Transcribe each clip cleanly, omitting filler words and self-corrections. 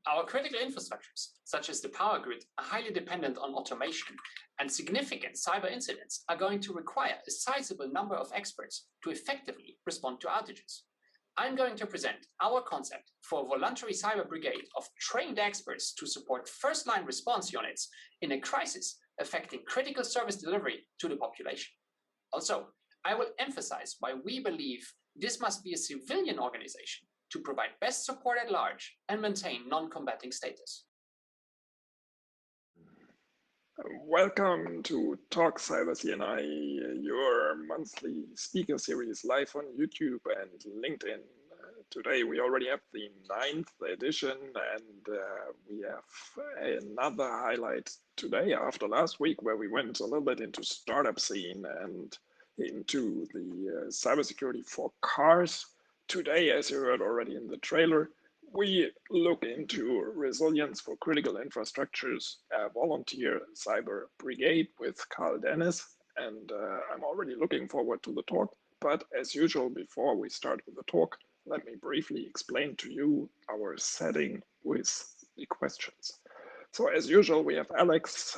Our critical infrastructures, such as the power grid, are highly dependent on automation, and significant cyber incidents are going to require a sizable number of experts to effectively respond to outages. I'm going to present our concept for a voluntary cyber brigade of trained experts to support first-line response units in a crisis affecting critical service delivery to the population. Also, I will emphasize why we believe this must be a civilian organization to provide best support at large and maintain non-combating status. Welcome to Talk Cyber CNI, your monthly speaker series live on YouTube and LinkedIn. Today we already have the 9th edition, and we have another highlight today after last week, where we went a little bit into startup scene and into the cybersecurity for cars. Today, as you heard already in the trailer, we look into resilience for critical infrastructures, a volunteer cyber brigade with Denis, and I'm already looking forward to the talk. But as usual, before we start with the talk, let me briefly explain to you our setting with the questions. So as usual, we have Alex,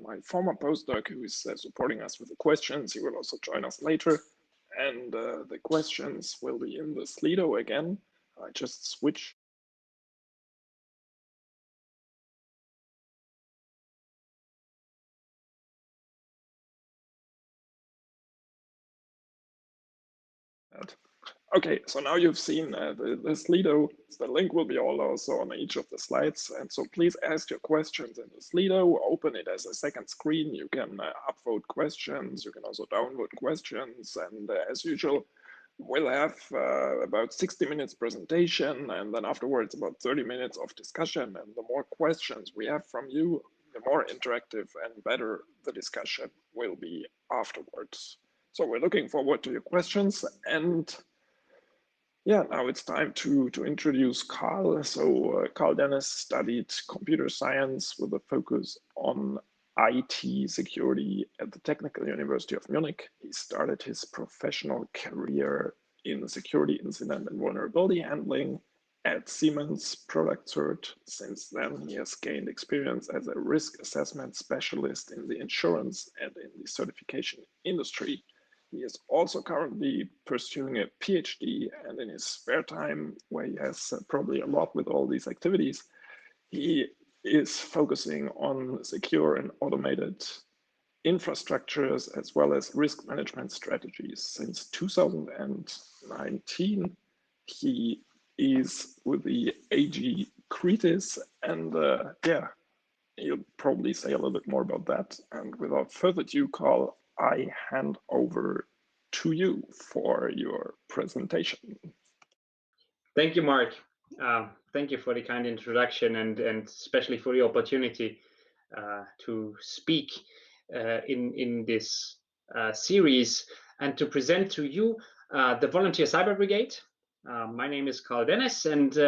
my former postdoc, who is supporting us with the questions. He will also join us later. And the questions will be in the Slido again. I just switch. Okay, so now you've seen the Slido. The link will be also on each of the slides. And so please ask your questions in the Slido, open it as a second screen. You can upvote questions. You can also download questions. And as usual, we'll have about 60 minutes presentation, and then afterwards about 30 minutes of discussion. And the more questions we have from you, the more interactive and better the discussion will be afterwards. So we're looking forward to your questions. And yeah, now it's time to introduce Carl. So Denis studied computer science with a focus on IT security at the Technical University of Munich. He started his professional career in security incident and vulnerability handling at Siemens ProductCERT. Since then, he has gained experience as a risk assessment specialist in the insurance and in the certification industry. He is also currently pursuing a PhD, and in his spare time, where he has probably a lot with all these activities, he is focusing on secure and automated infrastructures as well as risk management strategies. Since 2019, he is with the AG KRITIS, and yeah, he'll probably say a little bit more about that. And without further ado, Carl, I hand over to you for your presentation. Thank you, Mark. Thank you for the kind introduction, and especially for the opportunity to speak in this series and to present to you the Volunteer Cyber Brigade. My name is Denis, and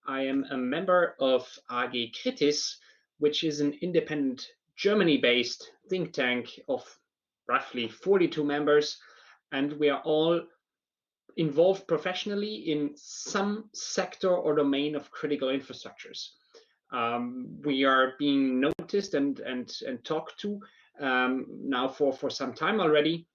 I am a member of AG KRITIS, which is an independent Germany-based think tank of roughly 42 members, and we are all involved professionally in some sector or domain of critical infrastructures. We are being noticed and talked to now for some time already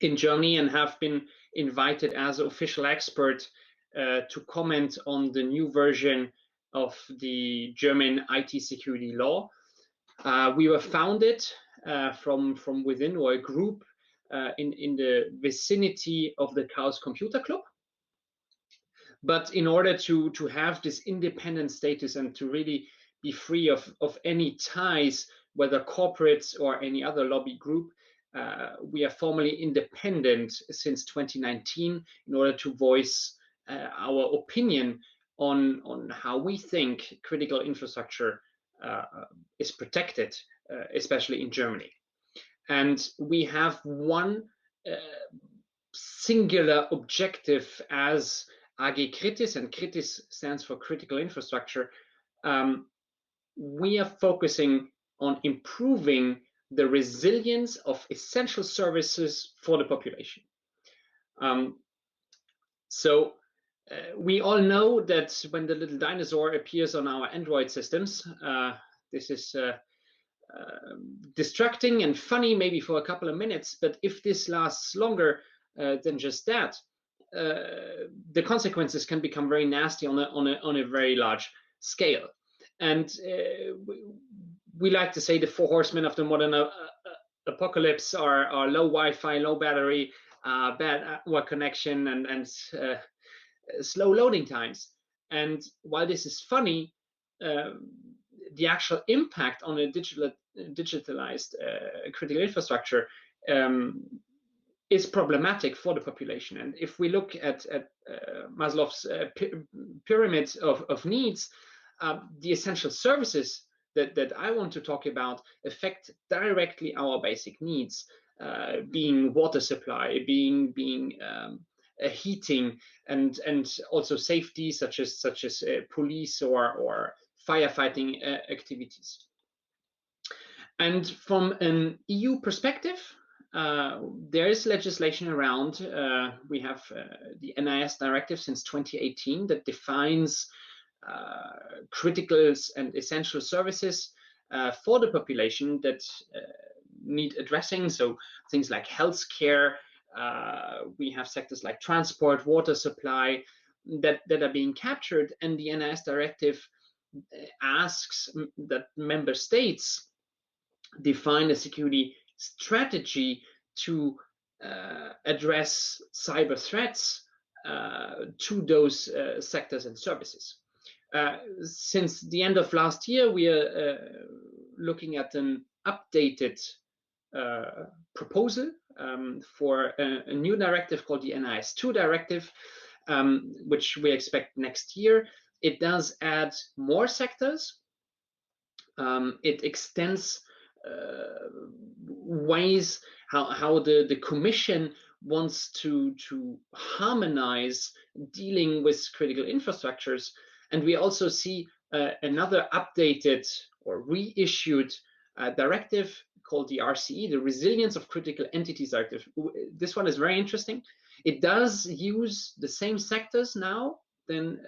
in Germany, and have been invited as an official expert to comment on the new version of the German IT security law. We were founded from within, or a group in the vicinity of the Chaos Computer Club. But in order to have this independent status and to really be free of any ties, whether corporates or any other lobby group, we are formally independent since 2019 in order to voice our opinion on how we think critical infrastructure is protected, especially in Germany. And we have one singular objective as AG KRITIS, and KRITIS stands for Critical Infrastructure. We are focusing on improving the resilience of essential services for the population. So We all know that when the little dinosaur appears on our Android systems, this is distracting and funny maybe for a couple of minutes, but if this lasts longer than just that, the consequences can become very nasty on a very large scale. And we like to say the four horsemen of the modern apocalypse are low Wi-Fi, low battery, bad network connection, and slow loading times. And while this is funny, the actual impact on a digitalized critical infrastructure is problematic for the population. And if we look at Maslow's pyramid of needs, the essential services that I want to talk about affect directly our basic needs, being water supply, being heating, and also safety, such as police or firefighting activities. And from an EU perspective, there is legislation around. We have the NIS directive since 2018 that defines critical and essential services for the population that need addressing. So things like healthcare. We have sectors like transport, water supply that are being captured, and the NIS directive asks that member states define a security strategy to address cyber threats to those sectors and services. Since the end of last year, we are looking at an updated proposal for a new directive called the NIS2 directive, which we expect next year. It does add more sectors. It extends ways how the Commission wants to harmonize dealing with critical infrastructures. And we also see another updated or reissued directive called the RCE, the Resilience of Critical Entities Directive. This one is very interesting. It does use the same sectors now than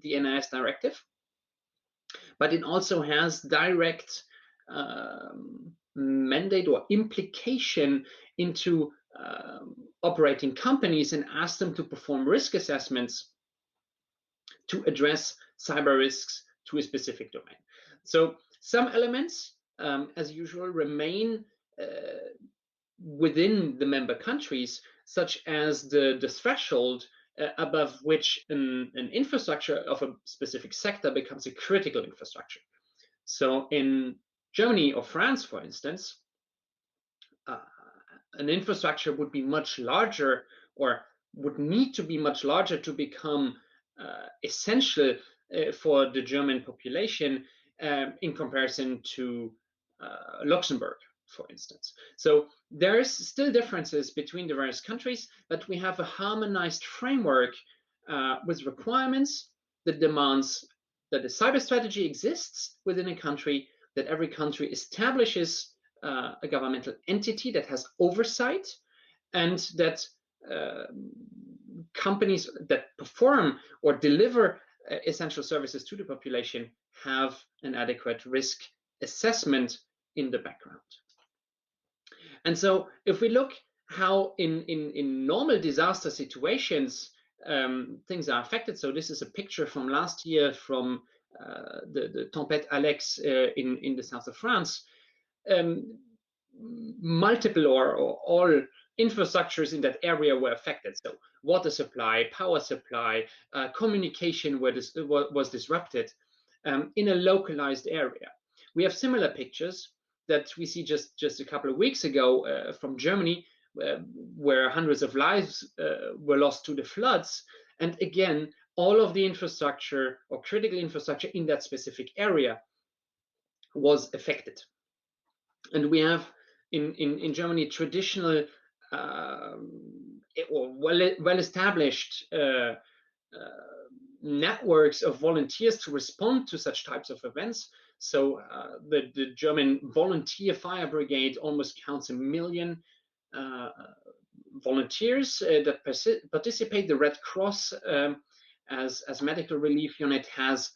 the NIS directive, but it also has direct mandate or implication into operating companies and ask them to perform risk assessments to address cyber risks to a specific domain. So some elements, as usual, remain within the member countries, such as the threshold above which an infrastructure of a specific sector becomes a critical infrastructure. So in Germany or France, for instance, an infrastructure would be much larger, or would need to be much larger to become essential for the German population in comparison to Luxembourg, for instance. So there's still differences between the various countries, but we have a harmonized framework with requirements that demands that a cyber strategy exists within a country, that every country establishes a governmental entity that has oversight, and that companies that perform or deliver essential services to the population have an adequate risk assessment in the background. And so if we look how in normal disaster situations things are affected, so this is a picture from last year from the Tempête Alex in the south of France. Multiple or all infrastructures in that area were affected. So water supply, power supply, communication was disrupted in a localized area. We have similar pictures that we see just a couple of weeks ago from Germany, where hundreds of lives were lost to the floods. And again, all of the infrastructure or critical infrastructure in that specific area was affected. And we have in Germany traditional or well-established networks of volunteers to respond to such types of events. So the German volunteer fire brigade almost counts 1 million volunteers that participate. The Red Cross as medical relief unit has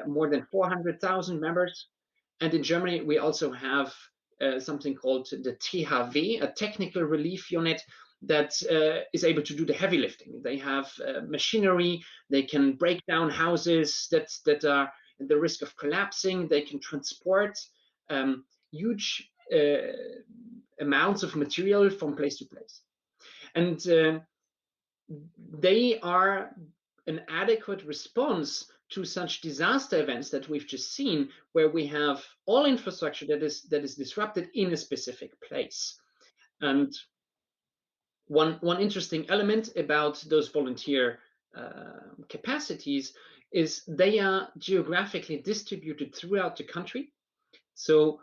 more than 400,000 members. And in Germany, we also have something called the THW, a technical relief unit that is able to do the heavy lifting. They have machinery, they can break down houses that are at the risk of collapsing, they can transport huge amounts of material from place to place. And they are an adequate response to such disaster events that we've just seen, where we have all infrastructure that is disrupted in a specific place. And one interesting element about those volunteer capacities is they are geographically distributed throughout the country. So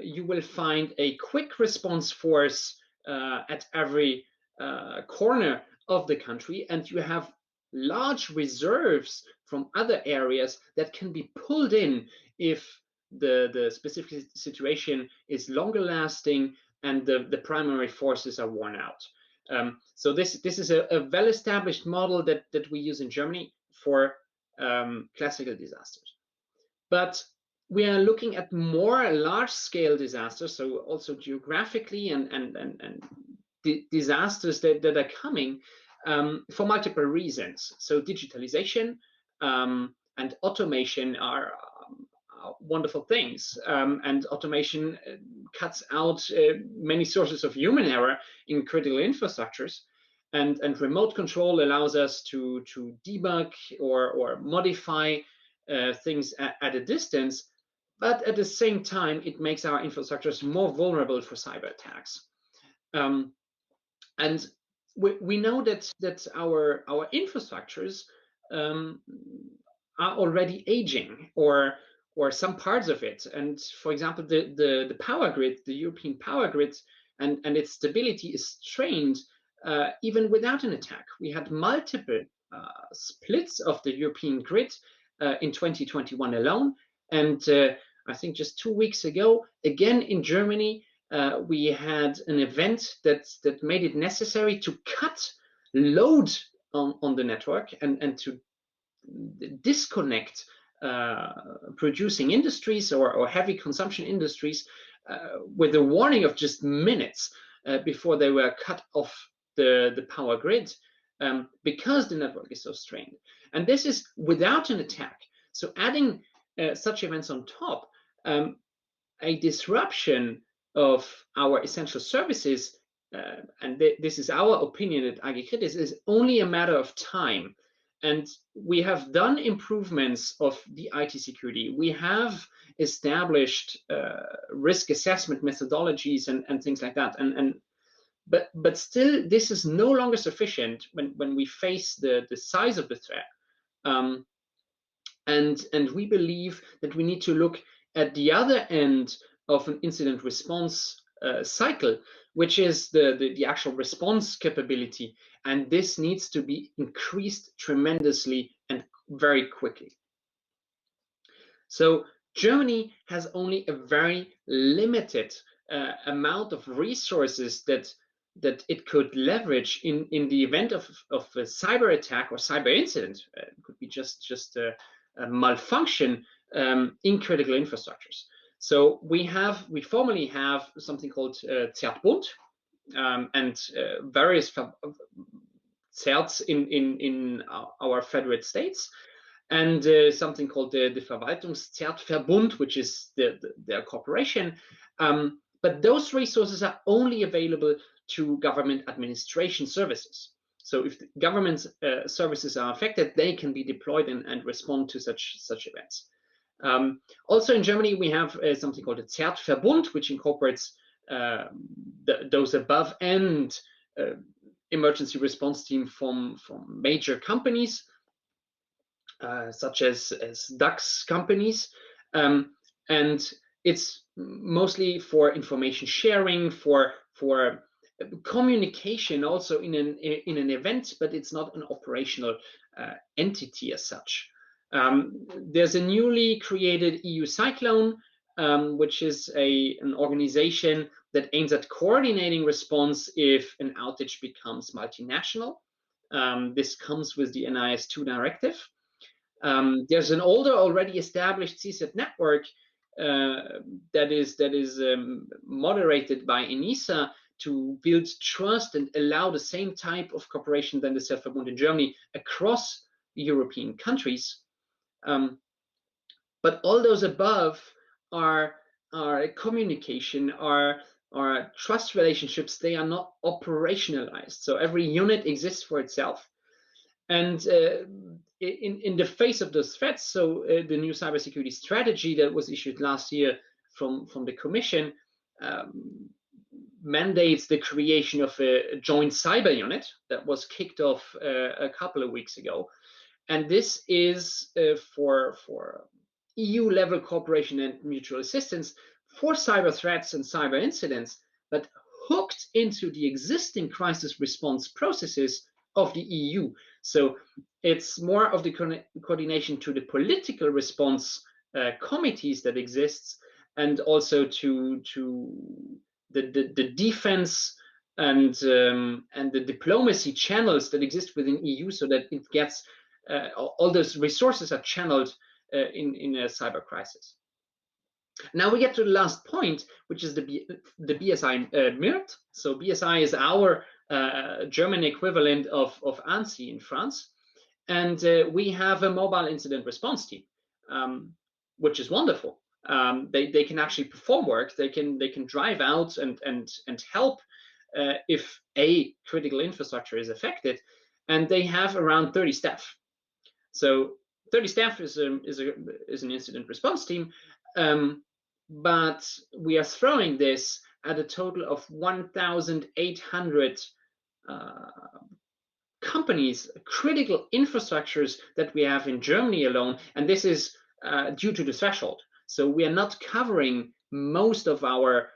you will find a quick response force at every corner of the country, and you have large reserves from other areas that can be pulled in if the specific situation is longer lasting and the primary forces are worn out. So this is a well-established model that we use in Germany for classical disasters. But we are looking at more large-scale disasters, so also geographically and disasters that are coming for multiple reasons. So digitalization and automation are wonderful things, and automation cuts out many sources of human error in critical infrastructures, and remote control allows us to debug or modify things at a distance, but at the same time it makes our infrastructures more vulnerable for cyber attacks. And we know that our infrastructures are already aging, or some parts of it. And for example, the power grid, the European power grid, and its stability is strained even without an attack. We had multiple splits of the European grid in 2021 alone, and I think just 2 weeks ago, again in Germany, we had an event that made it necessary to cut load on the network and to disconnect producing industries or heavy consumption industries with a warning of just minutes before they were cut off the power grid because the network is so strained. And this is without an attack. So adding such events on top, a disruption of our essential services, and this is our opinion at AG KRITIS, is only a matter of time. And we have done improvements of the IT security. We have established risk assessment methodologies and things like that. But still, this is no longer sufficient when we face the size of the threat. And we believe that we need to look at the other end of an incident response cycle, which is the actual response capability. And this needs to be increased tremendously and very quickly. So Germany has only a very limited amount of resources that it could leverage in the event of a cyber attack or cyber incident. It could be just a malfunction in critical infrastructures. So we formally have something called CERT-Bund and various CERTs in our federate states, and something called the Verwaltungs-CERT-Verbund, which is their corporation. But those resources are only available to government administration services. So if the government services are affected, they can be deployed and respond to such events. Also in Germany, we have something called a CERT-Verbund, which incorporates those above end emergency response team from major companies, such as DAX companies. And it's mostly for information sharing, for communication also in an event, but it's not an operational entity as such. There's a newly created EU Cyclone which is an organization that aims at coordinating response if an outage becomes multinational. This comes with the NIS2 directive. There's an older, already established CSAT network that is moderated by ENISA to build trust and allow the same type of cooperation than the Selbstverbund in Germany across European countries. But all those above are communication, are trust relationships. They are not operationalized. So every unit exists for itself. And in the face of those threats, so the new cybersecurity strategy that was issued last year from the Commission mandates the creation of a joint cyber unit that was kicked off a couple of weeks ago. And this is for EU-level cooperation and mutual assistance for cyber threats and cyber incidents, but hooked into the existing crisis response processes of the EU. So it's more of the coordination to the political response committees that exists, and also to the defense and the diplomacy channels that exist within EU, so that it gets all those resources are channeled in a cyber crisis. Now we get to the last point, which is the BSI MIRT. So BSI is our German equivalent of ANSI in France, and we have a mobile incident response team, which is wonderful. They can actually perform work. They can drive out and help if a critical infrastructure is affected, and they have around 30 staff. So 30 staff is an incident response team, but we are throwing this at a total of 1,800 companies, critical infrastructures that we have in Germany alone, and this is due to the threshold. So we are not covering most of our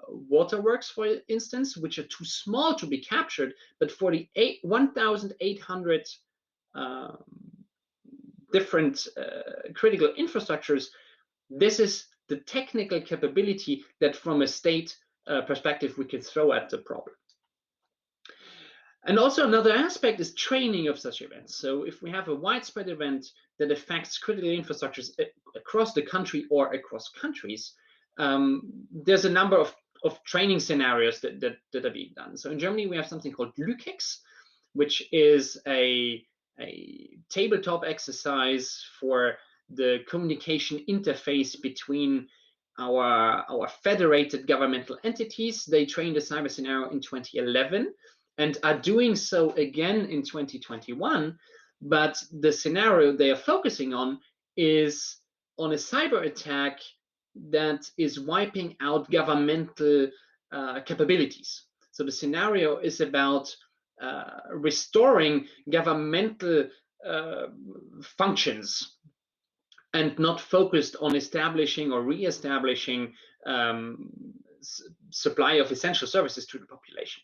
waterworks, for instance, which are too small to be captured, but for the 1,800 different critical infrastructures, this is the technical capability that from a state perspective we can throw at the problem. And also another aspect is training of such events. So if we have a widespread event that affects critical infrastructures across the country or across countries, there's a number of training scenarios that are being done. So in Germany, we have something called LÜKEX, which is a tabletop exercise for the communication interface between our federated governmental entities. They trained a cyber scenario in 2011 and are doing so again in 2021. But the scenario they are focusing on is on a cyber attack that is wiping out governmental capabilities. So the scenario is about restoring governmental functions and not focused on establishing or re-establishing supply of essential services to the population.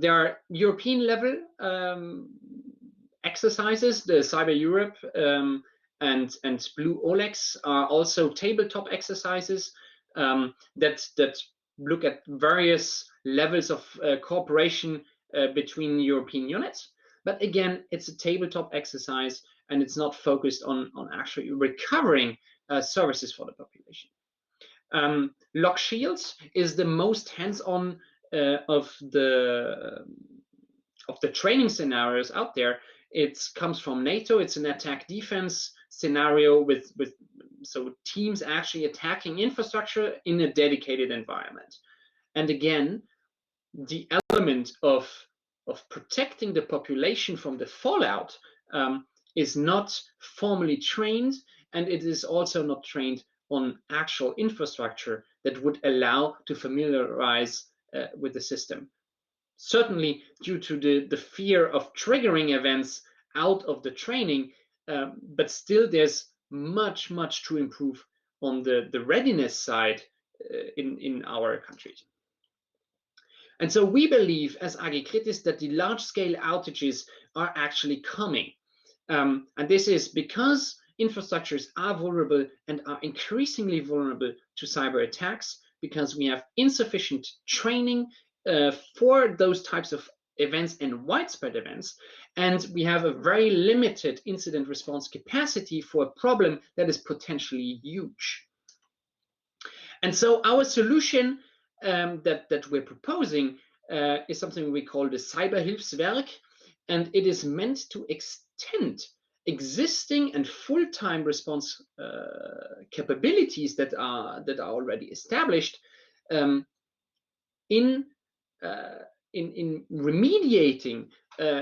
There are European level exercises. The Cyber Europe and Blue OLEX are also tabletop exercises that look at various levels of cooperation between European units. But again, it's a tabletop exercise, and it's not focused on actually recovering services for the population. Lock Shields is the most hands-on of the training scenarios out there. It comes from NATO. It's an attack defense scenario with so teams actually attacking infrastructure in a dedicated environment. And again, the element of protecting the population from the fallout is not formally trained, and it is also not trained on actual infrastructure that would allow to familiarize with the system. Certainly due to the fear of triggering events out of the training, but still there's much to improve on the readiness side in our countries. And so we believe as AG KRITIS that the large-scale outages are actually coming. And this is because infrastructures are vulnerable and are increasingly vulnerable to cyber attacks because we have insufficient training for those types of events and widespread events, and we have a very limited incident response capacity for a problem that is potentially huge. And so our solution that we're proposing is something we call the Cyberhilfswerk, and it is meant to extend existing and full-time response capabilities that are already established in remediating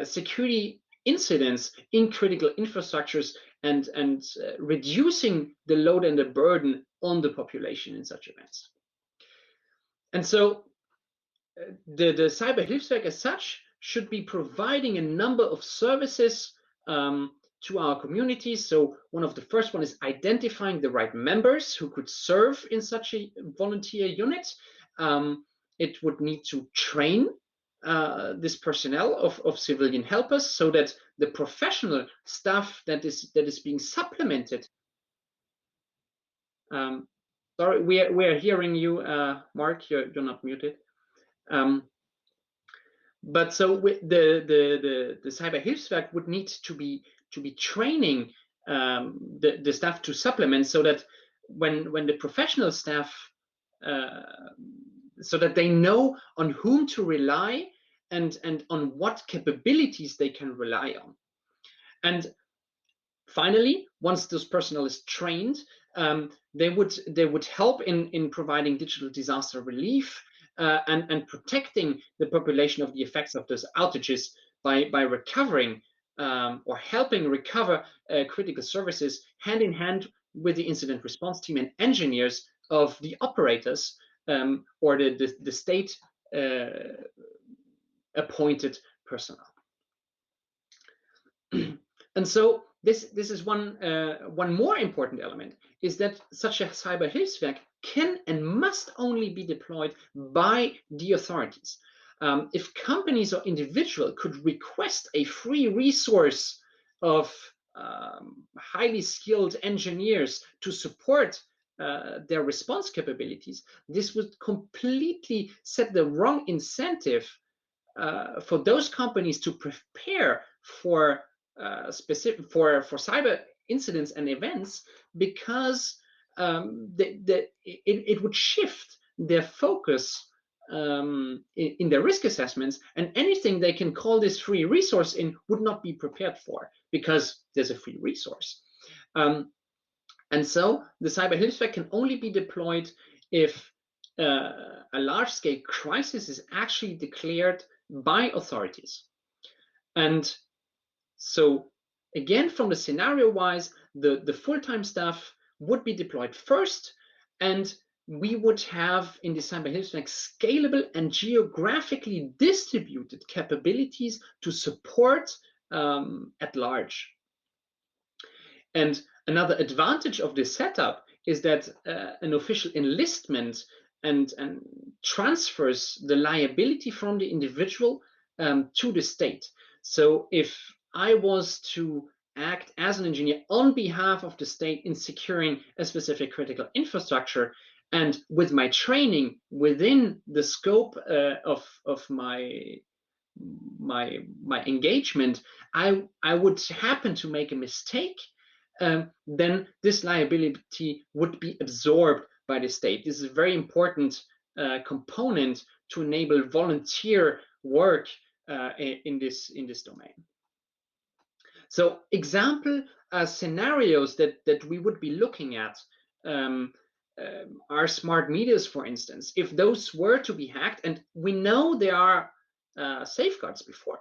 security incidents in critical infrastructures and reducing the load and the burden on the population in such events. And so the Cyberhilfswerk as such should be providing a number of services to our communities. So one of the first one is identifying the right members who could serve in such a volunteer unit. It would need to train this personnel of civilian helpers so that the professional staff that is being supplemented. Sorry, we are hearing you, Mark. You're not muted. But so the Cyberhilfswerk would need to be training the staff to supplement, so that when the professional staff, so that they know on whom to rely and on what capabilities they can rely on. And finally, once this personnel is trained, they would help in providing digital disaster relief and protecting the population of the effects of those outages by recovering or helping recover critical services hand in hand with the incident response team and engineers of the operators or the state appointed personnel. And so this is one more important element, is that such a Cyberhilfswerk can and must only be deployed by the authorities. If companies or individuals could request a free resource of highly skilled engineers to support their response capabilities, this would completely set the wrong incentive for those companies to prepare for cyber incidents and events, because it would shift their focus in their risk assessments, and anything they can call this free resource in would not be prepared for because there's a free resource. And so the Cyberhilfswerk can only be deployed if a large-scale crisis is actually declared by authorities. And so again, from the scenario-wise, the full-time staff would be deployed first, and we would have in the Cyberhilfswerk scalable and geographically distributed capabilities to support at large. And another advantage of this setup is that an official enlistment and transfers the liability from the individual to the state. So if I was to act as an engineer on behalf of the state in securing a specific critical infrastructure, and with my training within the scope of my engagement, I would happen to make a mistake, then this liability would be absorbed by the state. This is a very important component to enable volunteer work in this domain. So example scenarios that we would be looking at are smart meters, for instance. If those were to be hacked, and we know there are safeguards before,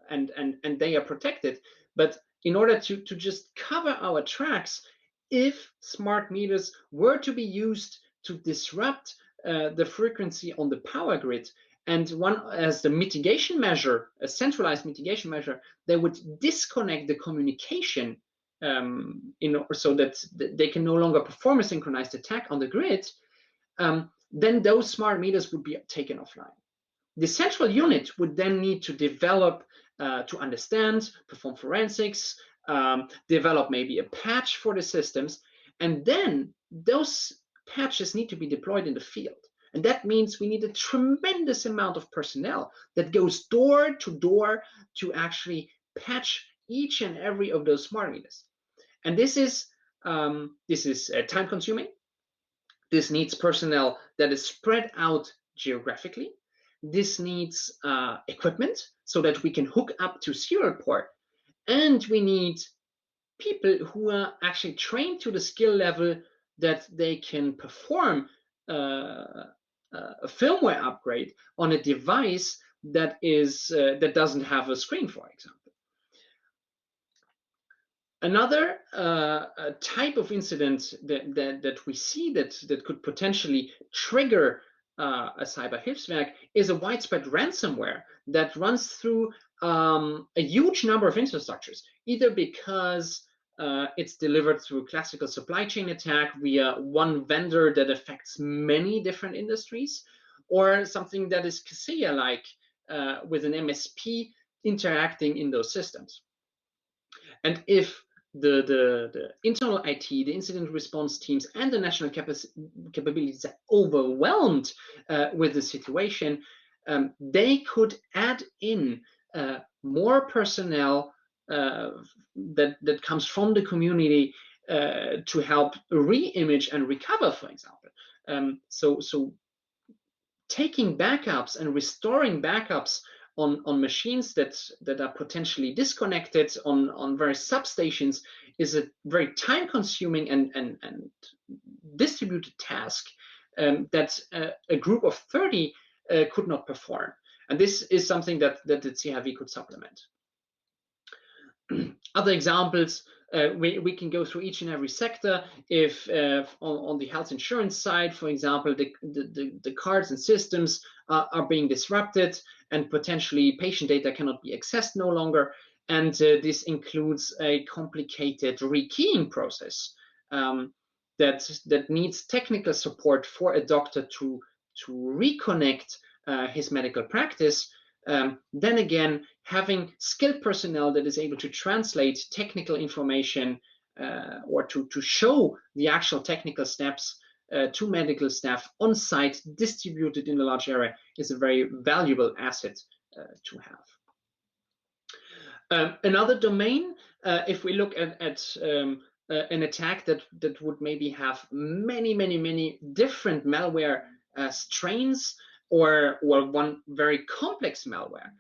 and they are protected, but in order to just cover our tracks, if smart meters were to be used to disrupt the frequency on the power grid, and one as the mitigation measure, a centralized mitigation measure, they would disconnect the communication so that they can no longer perform a synchronized attack on the grid, then those smart meters would be taken offline. The central unit would then need to develop, to understand, perform forensics, develop maybe a patch for the systems, and then those patches need to be deployed in the field. And that means we need a tremendous amount of personnel that goes door to door to actually patch each and every of those smart meters. And this is time consuming. This needs personnel that is spread out geographically. This needs equipment so that we can hook up to serial port. And we need people who are actually trained to the skill level that they can perform a firmware upgrade on a device that doesn't have a screen, for example. Another type of incident that we see that could potentially trigger a Cyberhilfswerk is a widespread ransomware that runs through a huge number of infrastructures, either because it's delivered through a classical supply chain attack via one vendor that affects many different industries, or something that is Kaseya-like with an MSP interacting in those systems. And if the internal IT, the incident response teams, and the national capabilities are overwhelmed with the situation, they could add in more personnel that comes from the community to help re-image and recover, for example. So taking backups and restoring backups on machines that are potentially disconnected on various substations is a very time-consuming and distributed task that a group of 30 could not perform. And this is something that the CHV could supplement. Other examples, we can go through each and every sector. If on the health insurance side, for example, the cards and systems are being disrupted, and potentially patient data cannot be accessed no longer, and this includes a complicated rekeying process that needs technical support for a doctor to reconnect his medical practice. Then again, having skilled personnel that is able to translate technical information or to show the actual technical steps to medical staff on site, distributed in a large area, is a very valuable asset to have. Another domain, if we look at an attack that would maybe have many different malware strains, or one very complex malware,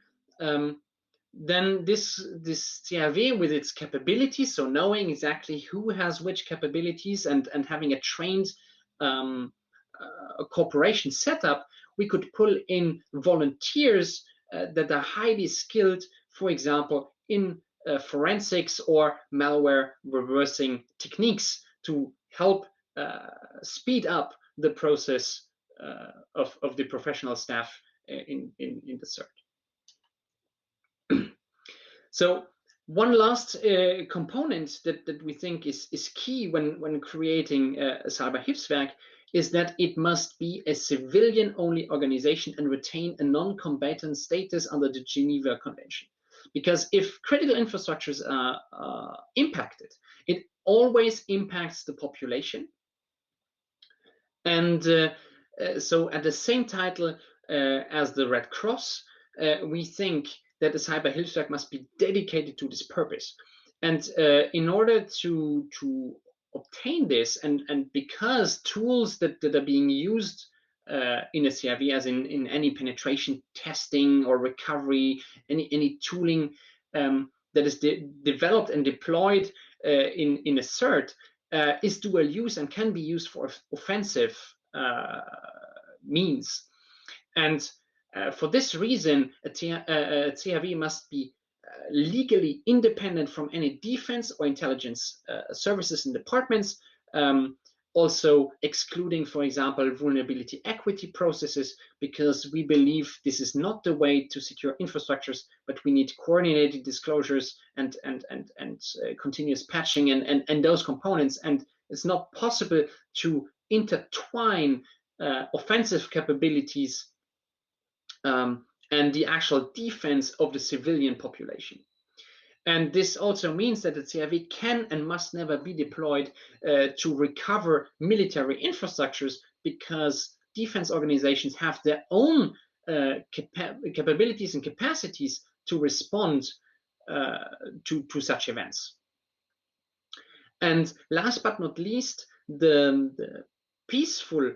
then this CRV with its capabilities, so knowing exactly who has which capabilities and having a trained a corporation setup, we could pull in volunteers that are highly skilled, for example, in forensics or malware reversing techniques to help speed up the process of the professional staff in the CERT. So one last component that we think is key when creating a Cyberhilfswerk is that it must be a civilian-only organization and retain a non-combatant status under the Geneva Convention. Because if critical infrastructures are impacted, it always impacts the population. And so at the same title as the Red Cross, we think that the Cyberhilfswerk must be dedicated to this purpose. And in order to obtain this, and because tools that are being used in a CRV, as in any penetration testing or recovery, any tooling that is developed and deployed in a CERT, is dual use and can be used for offensive means. And for this reason, a CRV must be legally independent from any defense or intelligence services and departments, also excluding, for example, vulnerability equity processes, because we believe this is not the way to secure infrastructures, but we need coordinated disclosures and continuous patching and those components. And it's not possible to intertwine offensive capabilities and the actual defense of the civilian population. And this also means that the CRV can and must never be deployed to recover military infrastructures, because defense organizations have their own capabilities and capacities to respond to such events. And last but not least, the peaceful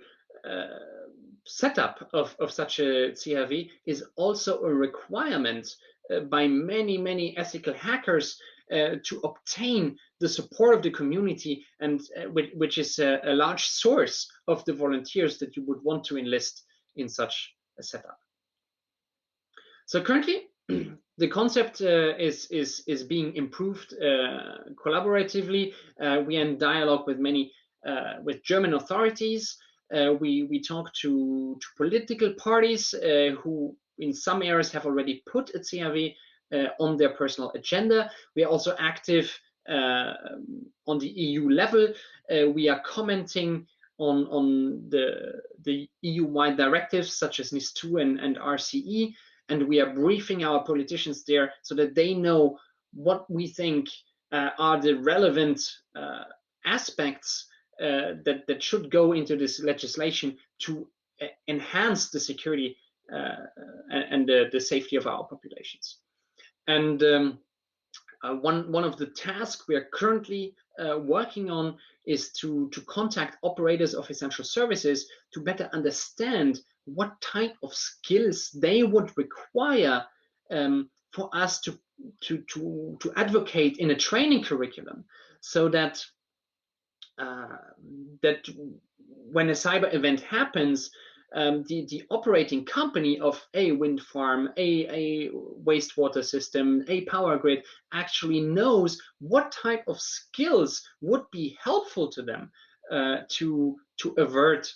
setup of such a CRV is also a requirement by many ethical hackers to obtain the support of the community, and which is a large source of the volunteers that you would want to enlist in such a setup. So currently, the concept is being improved collaboratively. We are in dialogue with many with German authorities. We talk to political parties who in some areas have already put a CRV on their personal agenda. We are also active on the EU level. We are commenting on the EU-wide directives such as NIS2 and RCE, and we are briefing our politicians there so that they know what we think are the relevant aspects that should go into this legislation to enhance the security and the safety of our populations. And one of the tasks we are currently working on is to contact operators of essential services to better understand what type of skills they would require for us to advocate in a training curriculum, so that that when a cyber event happens, the operating company of a wind farm, a wastewater system, a power grid actually knows what type of skills would be helpful to them to avert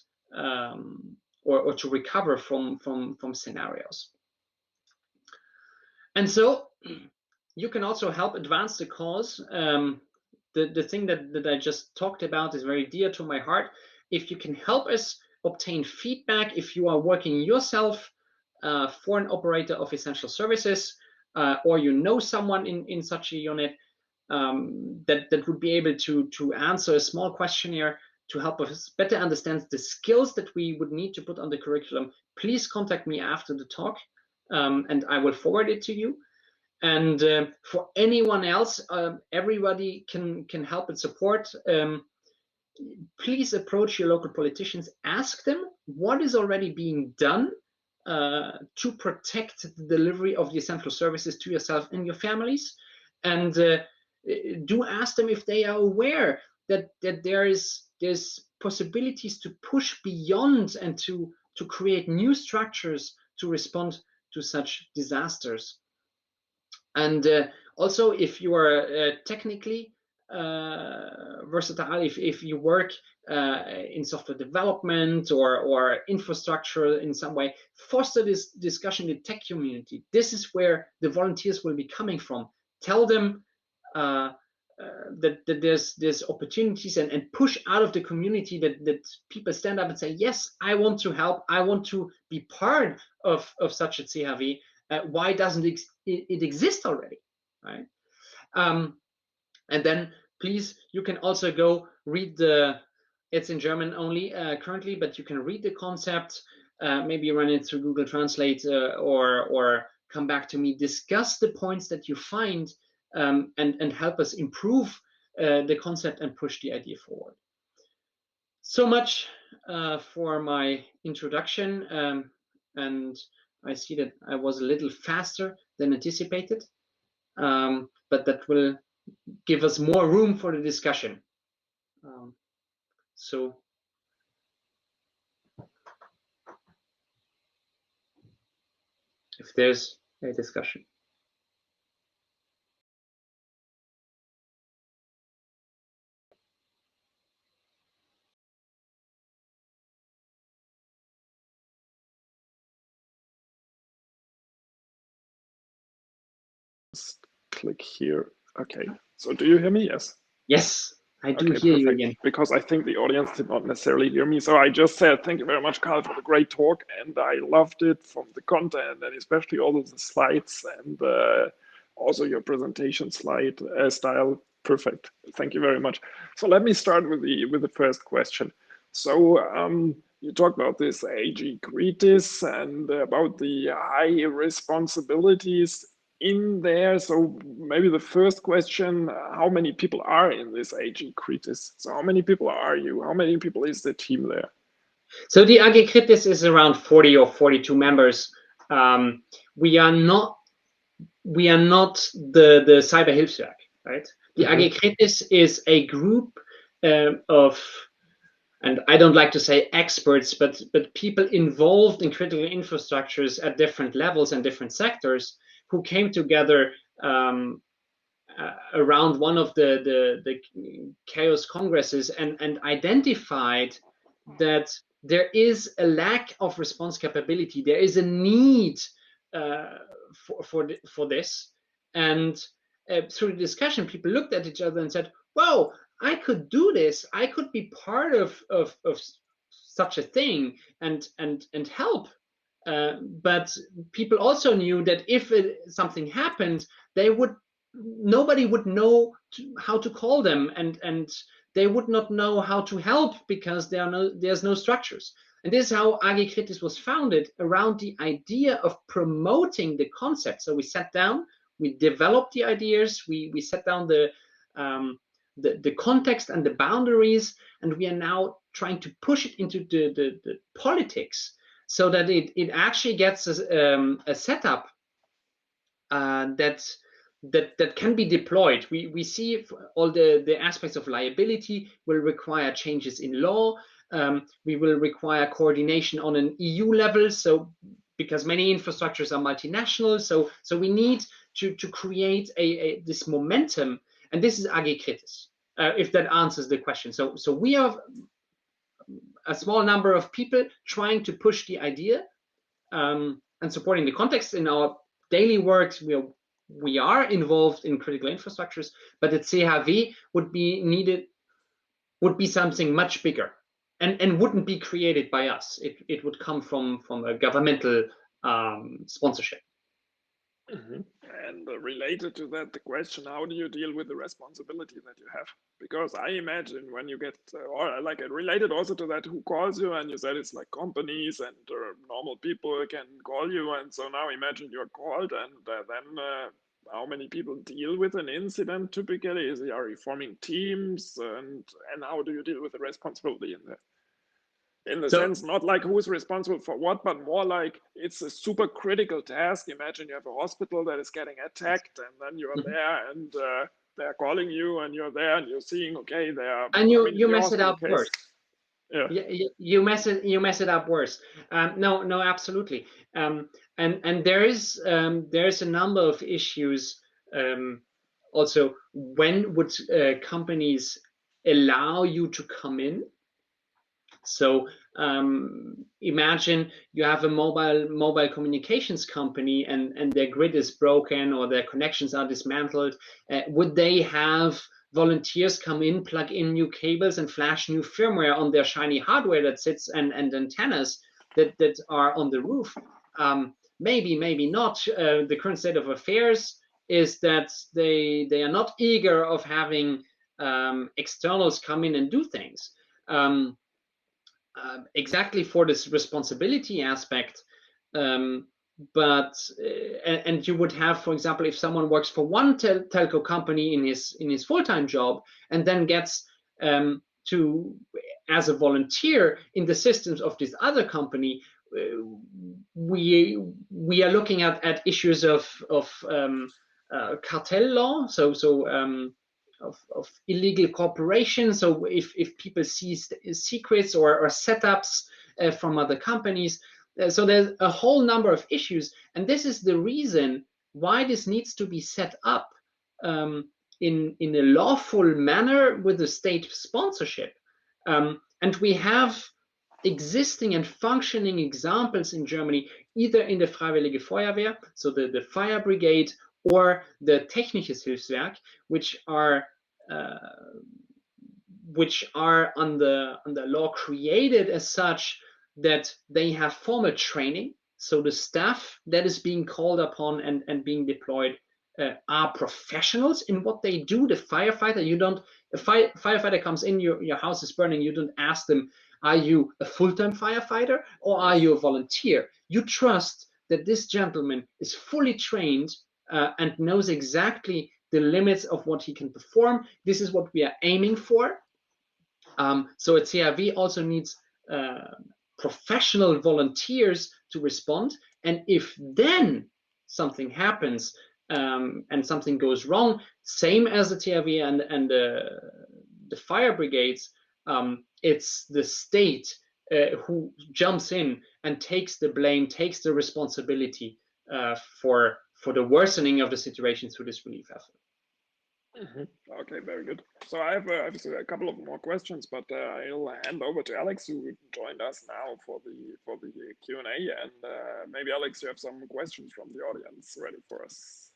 or to recover from scenarios. And so you can also help advance the cause. The thing that I just talked about is very dear to my heart. If you can help us obtain feedback, if you are working yourself for an operator of essential services, or you know someone in such a unit that would be able to answer a small questionnaire to help us better understand the skills that we would need to put on the curriculum, please contact me after the talk, and I will forward it to you. And for anyone else, everybody can help and support. Please approach your local politicians, ask them what is already being done to protect the delivery of the essential services to yourself and your families, and do ask them if they are aware that there's possibilities to push beyond and to create new structures to respond to such disasters. And also, if you are technically versatile, if you work in software development or infrastructure in some way, foster this discussion in the tech community. This is where the volunteers will be coming from. Tell them that there's opportunities, and push out of the community that people stand up and say, yes, I want to help, I want to be part of such a CRV. Why doesn't it exist already, right? And then please, you can also go read it's in German only currently, but you can read the concept, maybe run it through Google Translate, or come back to me, discuss the points that you find, and help us improve the concept and push the idea forward. So much for my introduction, and I see that I was a little faster than anticipated, but that will give us more room for the discussion. So if there's a discussion. Just click here. Okay. So do you hear me? Yes. Yes, I do Okay, hear perfect. you again. Because I think the audience did not necessarily hear me. So I just said, thank you very much, Carl, for the great talk. And I loved it from the content and especially all of the slides and also your presentation slide style, perfect. Thank you very much. So let me start with the first question. So you talked about this AG KRITIS and about the high responsibilities in there. So maybe the first question, how many people are in this AG KRITIS? So how many people are you? How many people is the team there? So the AG KRITIS is around 40 or 42 members. We are not the Cyber Hilfswerk, right? The AG KRITIS is a group of, and I don't like to say experts, but people involved in critical infrastructures at different levels and different sectors who came together around one of the chaos congresses and identified that there is a lack of response capability. There is a need for this, and through the discussion, people looked at each other and said, "Wow, I could do this. I could be part of such a thing and help." But people also knew that if something happened, nobody would know how to call them, and they would not know how to help because there's no structures. And this is how AG KRITIS was founded, around the idea of promoting the concept. So we sat down, we developed the ideas, we set down the context and the boundaries, and we are now trying to push it into the politics, so that it actually gets a setup that can be deployed. We see all the aspects of liability will require changes in law. We will require coordination on an EU level. So because many infrastructures are multinational, so we need to create this momentum, and this is AG KRITIS. If that answers the question. So we are a small number of people trying to push the idea and supporting the context. In our daily work, we are involved in critical infrastructures, but at CHV would be something much bigger and wouldn't be created by us. It would come from a governmental sponsorship. And related to that, the question, how do you deal with the responsibility that you have? Because I imagine when you get, or like related also to that, who calls you, and you said it's like companies and normal people can call you. And so now imagine you're called, and then how many people deal with an incident typically? Are you forming teams, and how do you deal with the responsibility in that? In the sense, not like who's responsible for what, but more like it's a super critical task. Imagine you have a hospital that is getting attacked, and then you're there, and they're calling you, and you're there, and you're seeing, okay, they're and you mess it up worse. Yeah, you mess it up worse. No, absolutely. And there's a number of issues. Also, when would companies allow you to come in? So imagine you have a mobile communications company, and their grid is broken or their connections are dismantled. Would they have volunteers come in, plug in new cables, and flash new firmware on their shiny hardware that sits and antennas that are on the roof? Maybe not. The current state of affairs is that they are not eager of having externals come in and do things. Exactly for this responsibility aspect, but you would have, for example, if someone works for one telco company in his full-time job and then gets to as a volunteer in the systems of this other company, we are looking at issues of cartel law, of illegal cooperation. So if people see secrets or setups from other companies, so there's a whole number of issues, and this is the reason why this needs to be set up in a lawful manner with a state sponsorship. And we have existing and functioning examples in Germany, either in the Freiwillige Feuerwehr, so the fire brigade, or the Technisches Hilfswerk, which are under law created as such that they have formal training. So the staff that is being called upon and being deployed are professionals in what they do. The firefighter, firefighter comes in, your house is burning, you don't ask them, are you a full-time firefighter or are you a volunteer? You trust that this gentleman is fully trained and knows exactly the limits of what he can perform. This is what we are aiming for. So a THW also needs professional volunteers to respond. And if then something happens and something goes wrong, same as the THW and the fire brigades, it's the state who jumps in and takes the blame, takes the responsibility for the worsening of the situation through this relief effort. Okay, very good. So I have a couple of more questions, but I'll hand over to Alex, who joined us now for the Q&A. And maybe Alex, you have some questions from the audience ready for us.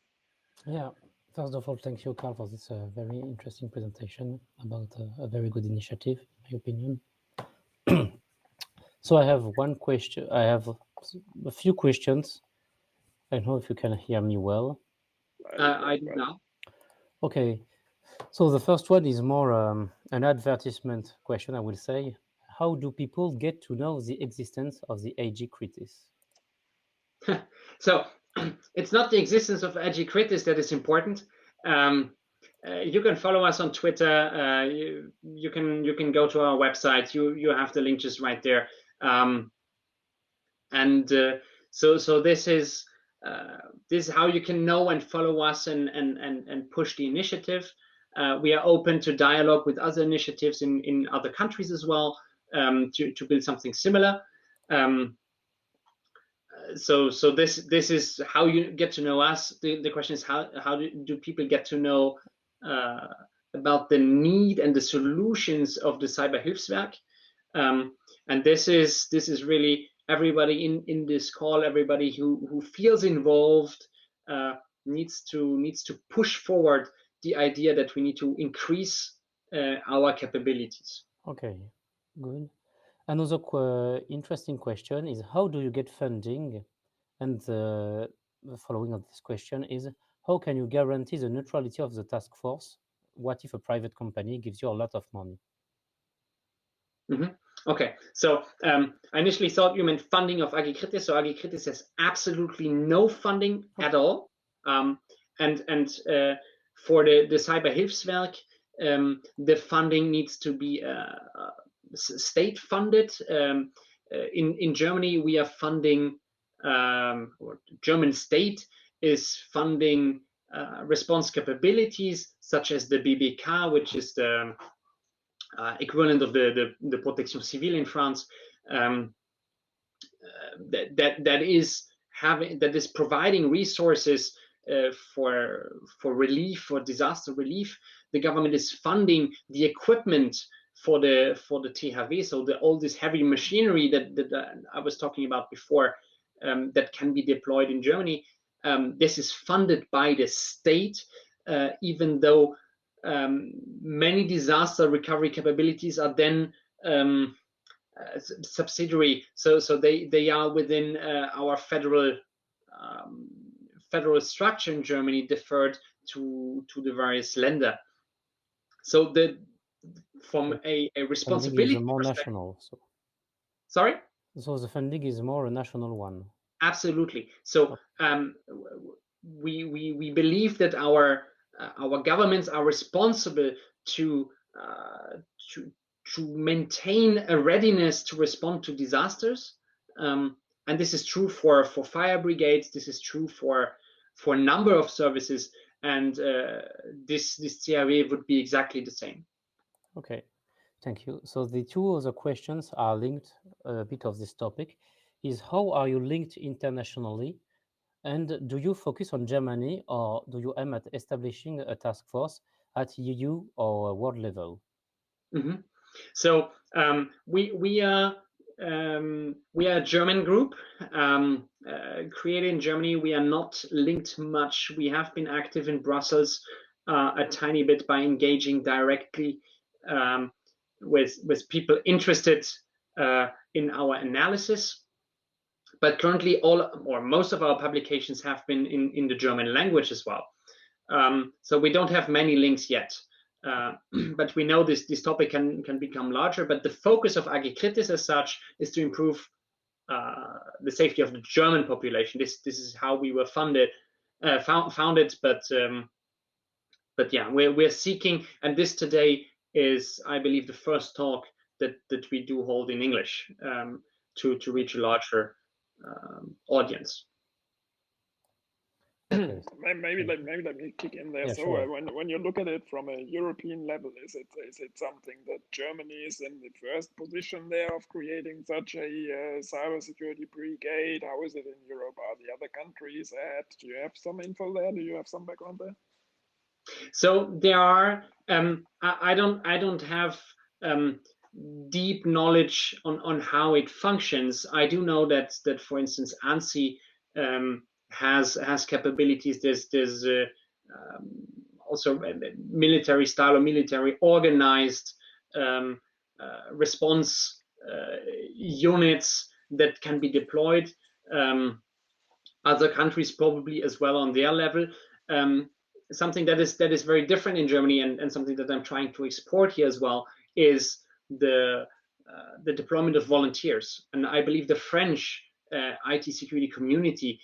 Yeah. First of all, thank you, Carl, for this very interesting presentation about a very good initiative, in my opinion. So I have one question. I have a few questions. I don't know if you can hear me well. I do now. Okay. So the first one is more an advertisement question, I will say. How do people get to know the existence of the AG KRITIS? So it's not the existence of AG KRITIS that is important. You can follow us on Twitter. You can go to our website. You have the link just right there. So this is how you can know and follow us and push the initiative. We are open to dialogue with other initiatives in other countries as well, to build something similar. So this is how you get to know us. The question is how do people get to know about the need and the solutions of the Cyberhilfswerk? And this is really everybody in this call, everybody who feels involved needs to push forward the idea that we need to increase our capabilities. Okay, good. Another interesting question is, how do you get funding? And the following of this question is, how can you guarantee the neutrality of the task force? What if a private company gives you a lot of money? Okay, so I initially thought you meant funding of AG KRITIS. So AG KRITIS has absolutely no funding at all. And for the Cyberhilfswerk, the funding needs to be state funded. In Germany, we are funding, or German state is funding response capabilities such as the BBK, which is the equivalent of the Protection Civile in France. That is providing resources for relief, for disaster relief. The government is funding the equipment for the THW, so all this heavy machinery that I was talking about before, that can be deployed in Germany. This is funded by the state, even though many disaster recovery capabilities are then subsidiary, so they are within our federal structure in Germany, deferred to the various Länder. So from a responsibility funding is more national. So. Sorry? So the funding is more a national one. Absolutely. So we believe that our governments are responsible to maintain a readiness to respond to disasters, and this is true for fire brigades. This is true for a number of services, and this THW would be exactly the same. Okay, thank you. So the two other questions are linked a bit of this topic. Is how are you linked internationally? And do you focus on Germany, or do you aim at establishing a task force at EU or world level? So we are a German group created in Germany. We are not linked much. We have been active in Brussels a tiny bit by engaging directly with people interested in our analysis. But currently, all or most of our publications have been in the German language as well. So we don't have many links yet. But we know this topic can become larger. But the focus of AG KRITIS as such is to improve the safety of the German population. This is how we were founded. But yeah, we're seeking, and this today is, I believe, the first talk that we do hold in English to reach a larger audience. Okay. Maybe let me kick in there. Yeah, So sure. when you look at it from a European level, is it something that Germany is in the first position there of creating such a cybersecurity brigade? How is it in Europe? Are the other countries ahead? Do you have some info there? Do you have some background there? So there are. I don't have deep knowledge on how it functions. I do know that for instance, ANSI has capabilities. There's also military style or military organized response units that can be deployed. Other countries probably as well on their level. Something that is very different in Germany, and something that I'm trying to export here as well, is the deployment of volunteers. And I believe the French IT security community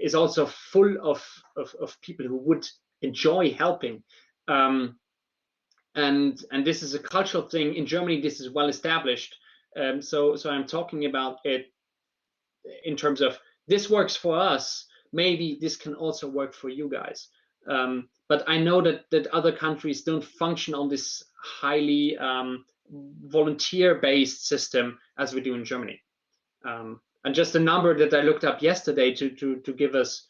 is also full of people who would enjoy helping. And this is a cultural thing. In Germany, this is well established. So I'm talking about it in terms of, this works for us, maybe this can also work for you guys. But I know that other countries don't function on this highly volunteer-based system as we do in Germany. And just a number that I looked up yesterday to give us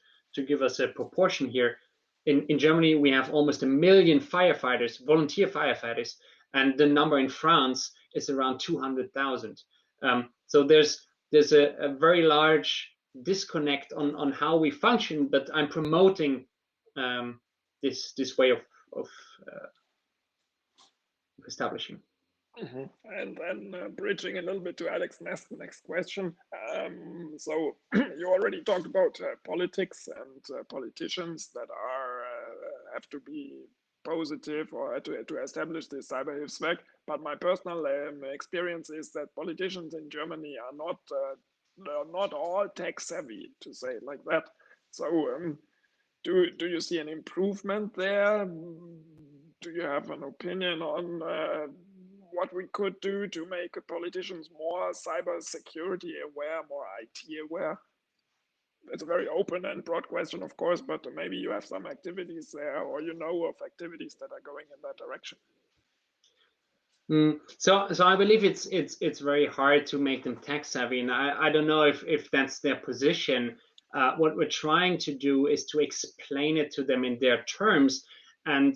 a proportion here. In Germany, we have almost 1 million firefighters, volunteer firefighters, and the number in France is around 200,000. So there's a very large disconnect on how we function, but I'm promoting this way of establishing. Mm-hmm. And then bridging a little bit to Alex's next question. So you already talked about politics and politicians that have to be positive or to establish the Cyberhilfswerk. But my personal experience is that politicians in Germany are not all tech savvy, to say it like that. So do you see an improvement there? Do you have an opinion on what we could do to make politicians more cybersecurity aware, more IT aware? It's a very open and broad question, of course, but maybe you have some activities there, or you know of activities that are going in that direction. So I believe it's very hard to make them tech savvy, and I don't know if that's their position. What we're trying to do is to explain it to them in their terms, and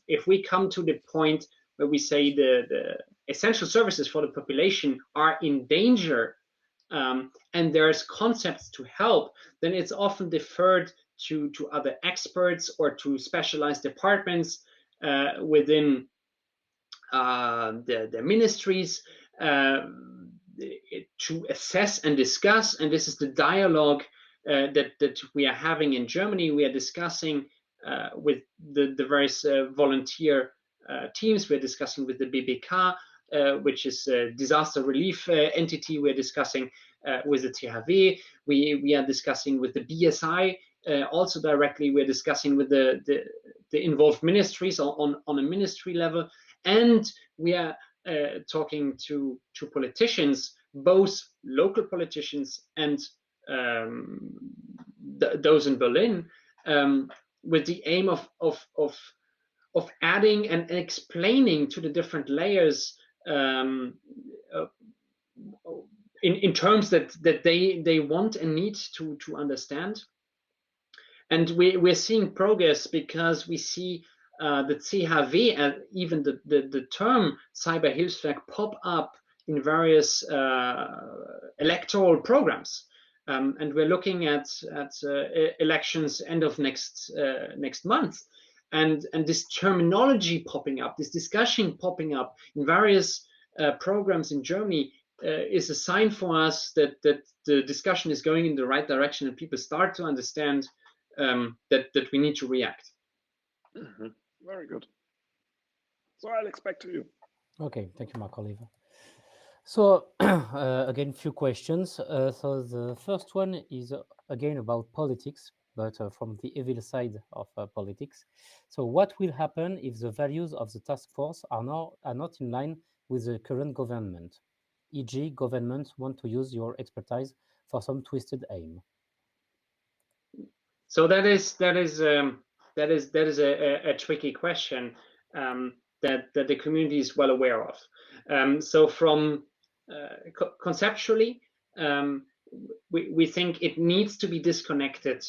if we come to the point where we say the essential services for the population are in danger, and there's concepts to help, then it's often deferred to other experts or to specialized departments within the ministries to assess and discuss. And this is the dialogue that we are having in Germany. We are discussing with the various volunteer teams. We're discussing with the BBK, which is a disaster relief entity. We're discussing with the THW. We are discussing with the BSI also directly. We're discussing with the involved ministries on a ministry level. And we are talking to politicians, both local politicians and those in Berlin, with the aim of adding and explaining to the different layers in terms that they want and need to understand. And we're seeing progress because we see the THW and even the term Cyberhilfswerk pop up in various electoral programs. And we're looking at elections end of next month. And this terminology popping up, this discussion popping up in various programs in Germany is a sign for us that the discussion is going in the right direction and people start to understand that we need to react. Very good. So I'll expect to you. Okay, thank you, Marc-Oliver. So again, few questions. So the first one is again about politics, but from the evil side of politics. So what will happen if the values of the task force are not in line with the current government? E.g., governments want to use your expertise for some twisted aim. So that is a tricky question that the community is well aware of. So from conceptually, we think it needs to be disconnected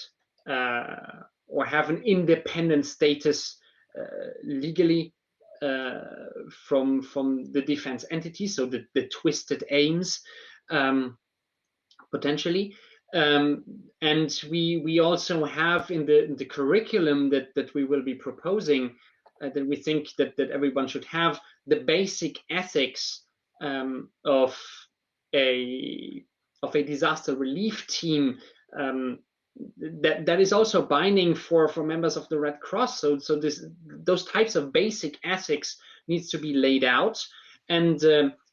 or have an independent status legally from the defense entity, so the twisted aims potentially. And we also have in the curriculum that we will be proposing that we think that everyone should have the basic ethics of a disaster relief team that is also binding for members of the Red Cross. So those types of basic ethics needs to be laid out. And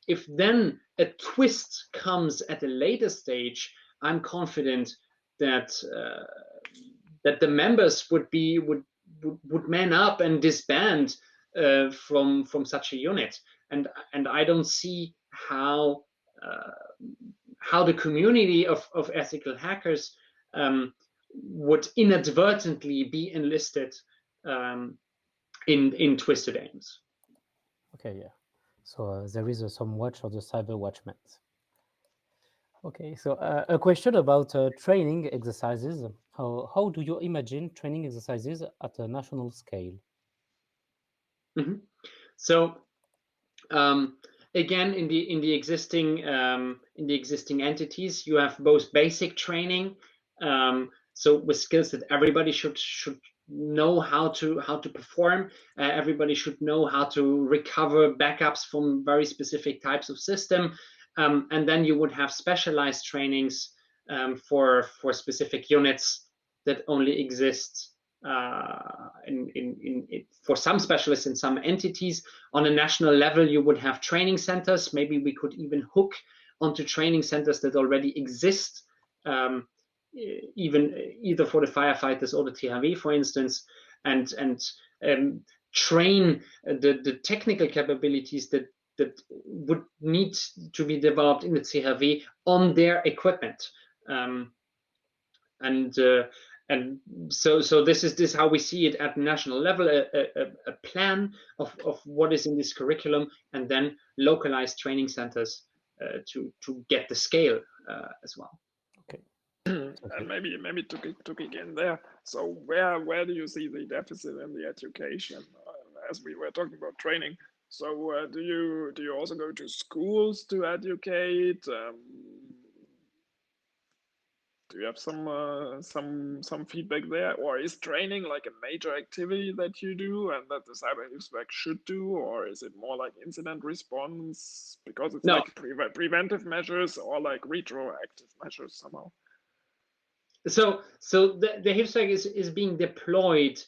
if then a twist comes at a later stage, I'm confident that the members would man up and disband from such a unit. And I don't see how the community of ethical hackers would inadvertently be enlisted in twisted aims. Okay, yeah. So there is some watch of the cyber watchmen. Okay, so a question about training exercises. How do you imagine training exercises at a national scale? Mm-hmm. So again, in the existing entities, you have both basic training. So with skills that everybody should know how to perform. Everybody should know how to recover backups from very specific types of system. And then you would have specialized trainings for specific units that only exist for some specialists in some entities. On a national level, you would have training centers. Maybe we could even hook onto training centers that already exist, either for the firefighters or the THW, for instance, and train the technical capabilities that would need to be developed in the CHW on their equipment. So this is how we see it at national level, a plan of what is in this curriculum, and then localized training centers to get the scale as well. Okay. And maybe to kick in there. So where do you see the deficit in the education? As we were talking about training. So do you also go to schools to educate? Do you have some feedback there, or is training like a major activity that you do and that the cyber Hilfswerk should do, or is it more like incident response because it's like preventive measures or like retroactive measures somehow? So the Hilfswerk is being deployed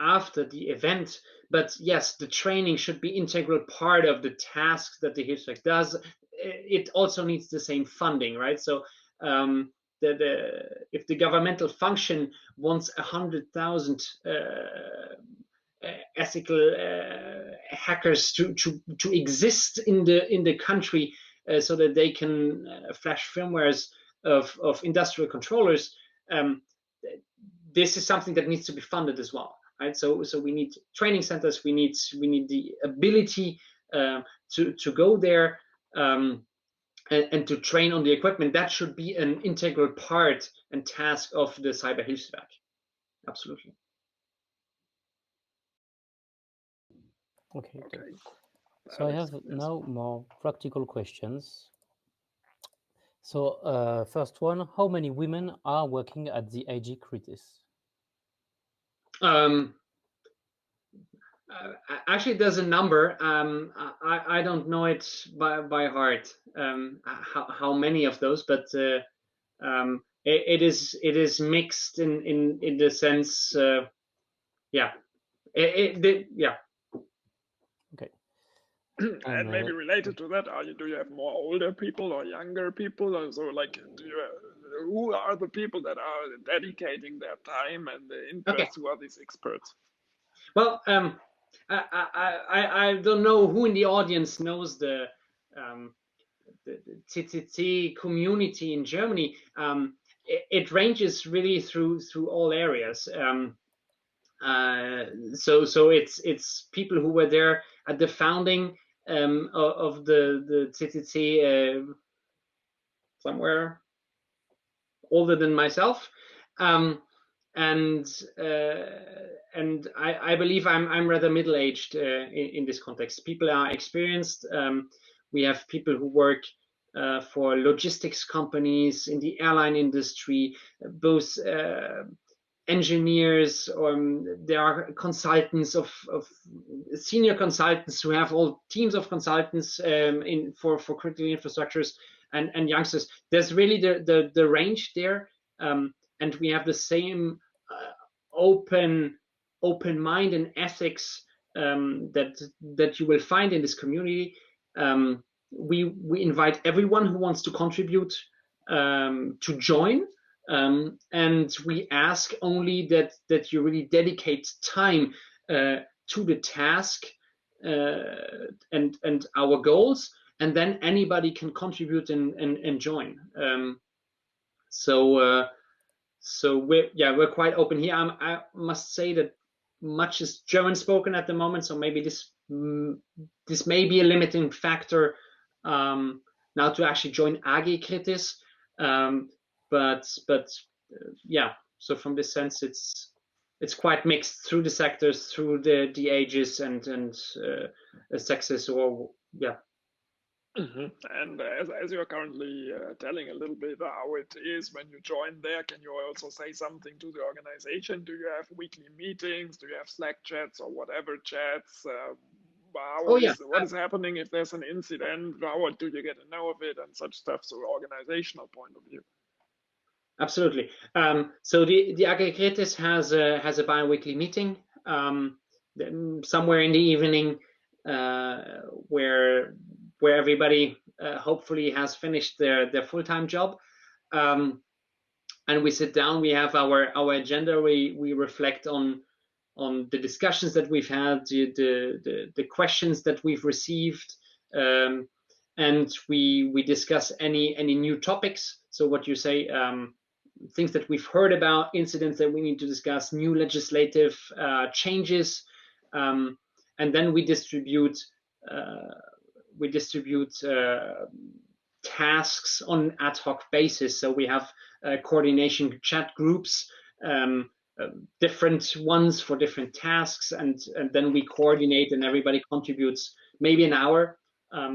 after the event, but yes, the training should be integral part of the tasks that the Hilfswerk does. It also needs the same funding, right? So if the governmental function wants 100,000 ethical hackers to exist in the country, so that they can flash firmwares of industrial controllers, this is something that needs to be funded as well, right? So we need training centers, we need the ability to go there and to train on the equipment. That should be an integral part and task of the Cyber Hilfswerk. Absolutely. Okay. So I have now more practical questions. So first one, how many women are working at the AG KRITIS? Actually, there's a number. I don't know it by heart, how many of those, but it is mixed in the sense, yeah. Yeah. Okay. And maybe related to that, do you have more older people or younger people? Or so, like, who are the people that are dedicating their time and the interest? Who are these experts? Well, I don't know who in the audience knows the CCC community in Germany. It ranges really through all areas. So it's people who were there at the founding of the CCC, somewhere older than myself, and I believe I'm rather middle-aged in this context. People are experienced. We have people who work for logistics companies in the airline industry, both engineers, or there are consultants of senior consultants who have all teams of consultants for critical infrastructures, and youngsters. There's really the range there, and we have the same open mind and ethics that you will find in this community. We invite everyone who wants to contribute to join. And we ask only that you really dedicate time to the task and our goals, and then anybody can contribute and join. So we're quite open here. I must say that much is German spoken at the moment, so maybe this may be a limiting factor now to actually join AG KRITIS. But yeah, so from this sense, it's quite mixed through the sectors, through the ages and sexes, or yeah. Mm-hmm. And as you're currently telling a little bit how it is when you join there, can you also say something to the organization? Do you have weekly meetings? Do you have Slack chats or whatever chats? What is happening if there's an incident? How do you get to know of it and such stuff? So organizational point of view. Absolutely. So the AG KRITIS has a bi-weekly meeting somewhere in the evening where everybody hopefully has finished their full-time job, and we sit down. We have our agenda. We reflect on the discussions that we've had, the questions that we've received, and we discuss any new topics. So what you say. Things that we've heard about, incidents that we need to discuss, new legislative changes, and then we distribute tasks on ad hoc basis. So we have coordination chat groups, different ones for different tasks, and then we coordinate, and everybody contributes maybe an hour.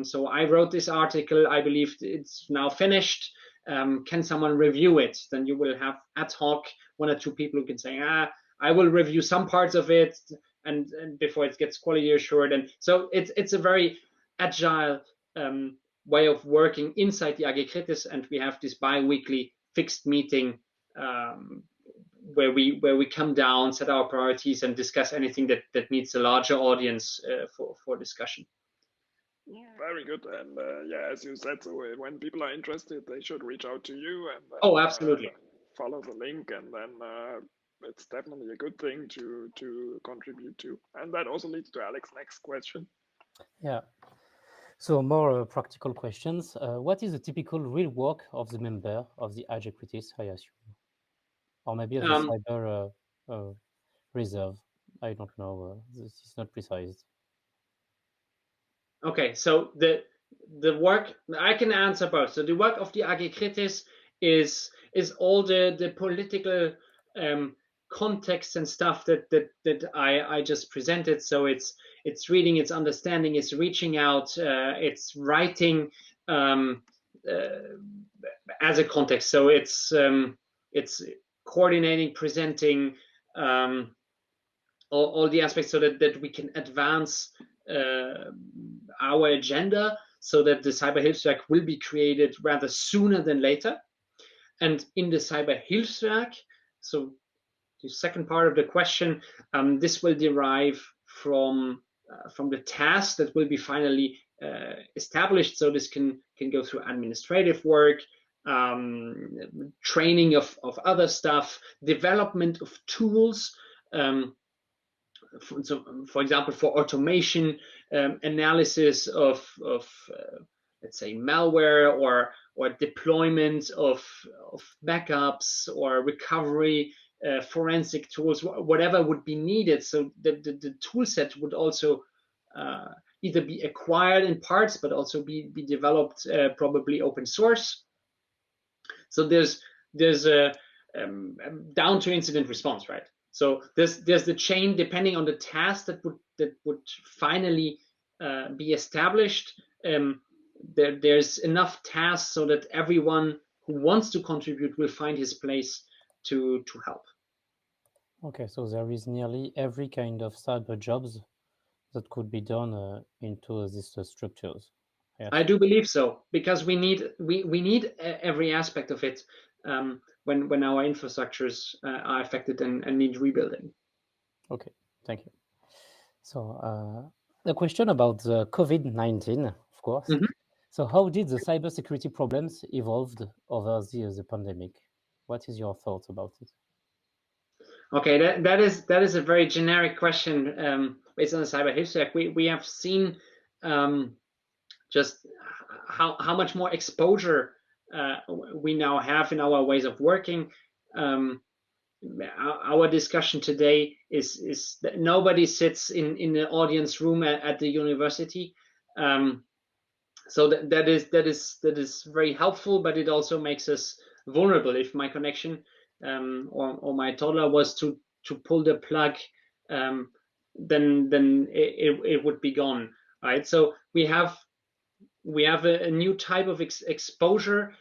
So I wrote this article. I believe it's now finished. Can someone review it? Then you will have ad hoc 1 or 2 people who can say, I will review some parts of it, and before it gets quality assured. And so it's a very agile way of working inside the AG KRITIS, and we have this bi-weekly fixed meeting where we come down, set our priorities, and discuss anything that needs a larger audience for discussion. Very good. And yeah, as you said, so when people are interested, they should reach out to you and absolutely follow the link, and then it's definitely a good thing to contribute to. And that also leads to Alex's next question. Yeah. So more practical questions. What is the typical real work of the member of the AG KRITIS, I assume? Or maybe of the cyber reserve? I don't know. This is not precise. Okay, so the work, I can answer both. So the work of the AG KRITIS is all the political context and stuff that I just presented. So it's reading, it's understanding, it's reaching out, it's writing as a context. So it's coordinating, presenting all the aspects, so that we can advance our agenda, so that the cyber health track will be created rather sooner than later. And in the Cyberhilfswerk, so the second part of the question, this will derive from the task that will be finally established. So this can go through administrative work, training of other stuff, development of tools. For example, for automation, analysis of let's say malware, or deployment of backups or recovery, forensic tools, whatever would be needed. So the tool set would also either be acquired in parts, but also be developed, probably open source. So there's a down to incident response, right? So there's the chain depending on the task that would finally be established. There's enough tasks so that everyone who wants to contribute will find his place to help. Okay, so there is nearly every kind of cyber jobs that could be done into these structures. Yes. I do believe so, because we need every aspect of it when our infrastructures are affected and need rebuilding. Okay, thank you. So the question about the COVID-19, of course. Mm-hmm. So how did the cybersecurity problems evolved over the pandemic? What is your thoughts about it? Okay, that is a very generic question based on the Cyberhilfswerk. We have seen just how much more exposure we now have in our ways of working. Our discussion today is that nobody sits in the audience room at the university. So that is very helpful, but it also makes us vulnerable. If my connection or my toddler was to pull the plug, then it would be gone, right? So we have a new type of exposure.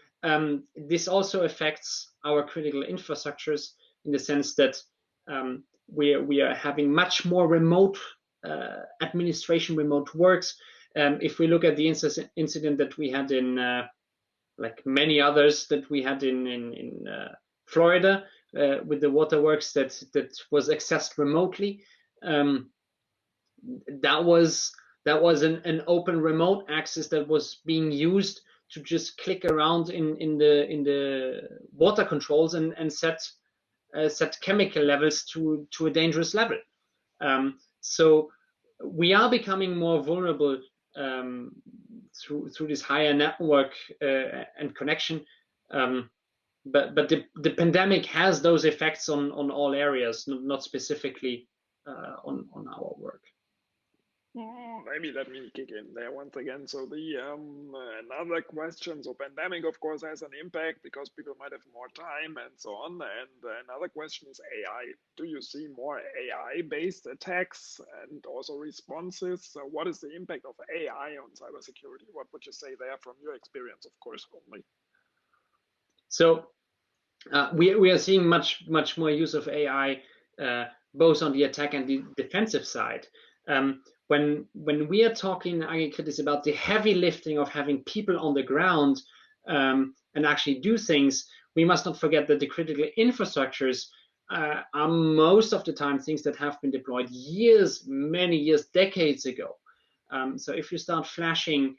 This also affects our critical infrastructures in the sense that we are having much more remote administration, remote works. If we look at the incident that we had in, like many others that we had in Florida with the waterworks that was accessed remotely, that was an open remote access that was being used to just click around in the water controls and set chemical levels to a dangerous level. So we are becoming more vulnerable through this higher network and connection. But the pandemic has those effects on all areas, not specifically on our work. Maybe let me kick in there once again. So the another question. So pandemic, of course, has an impact because people might have more time and so on. And another question is AI. Do you see more AI-based attacks and also responses? So what is the impact of AI on cybersecurity? What would you say there from your experience, of course, only? So we are seeing much more use of AI, both on the attack and the defensive side. When we are talking, AG KRITIS, about the heavy lifting of having people on the ground and actually do things, we must not forget that the critical infrastructures are most of the time things that have been deployed many years, decades ago. So if you start flashing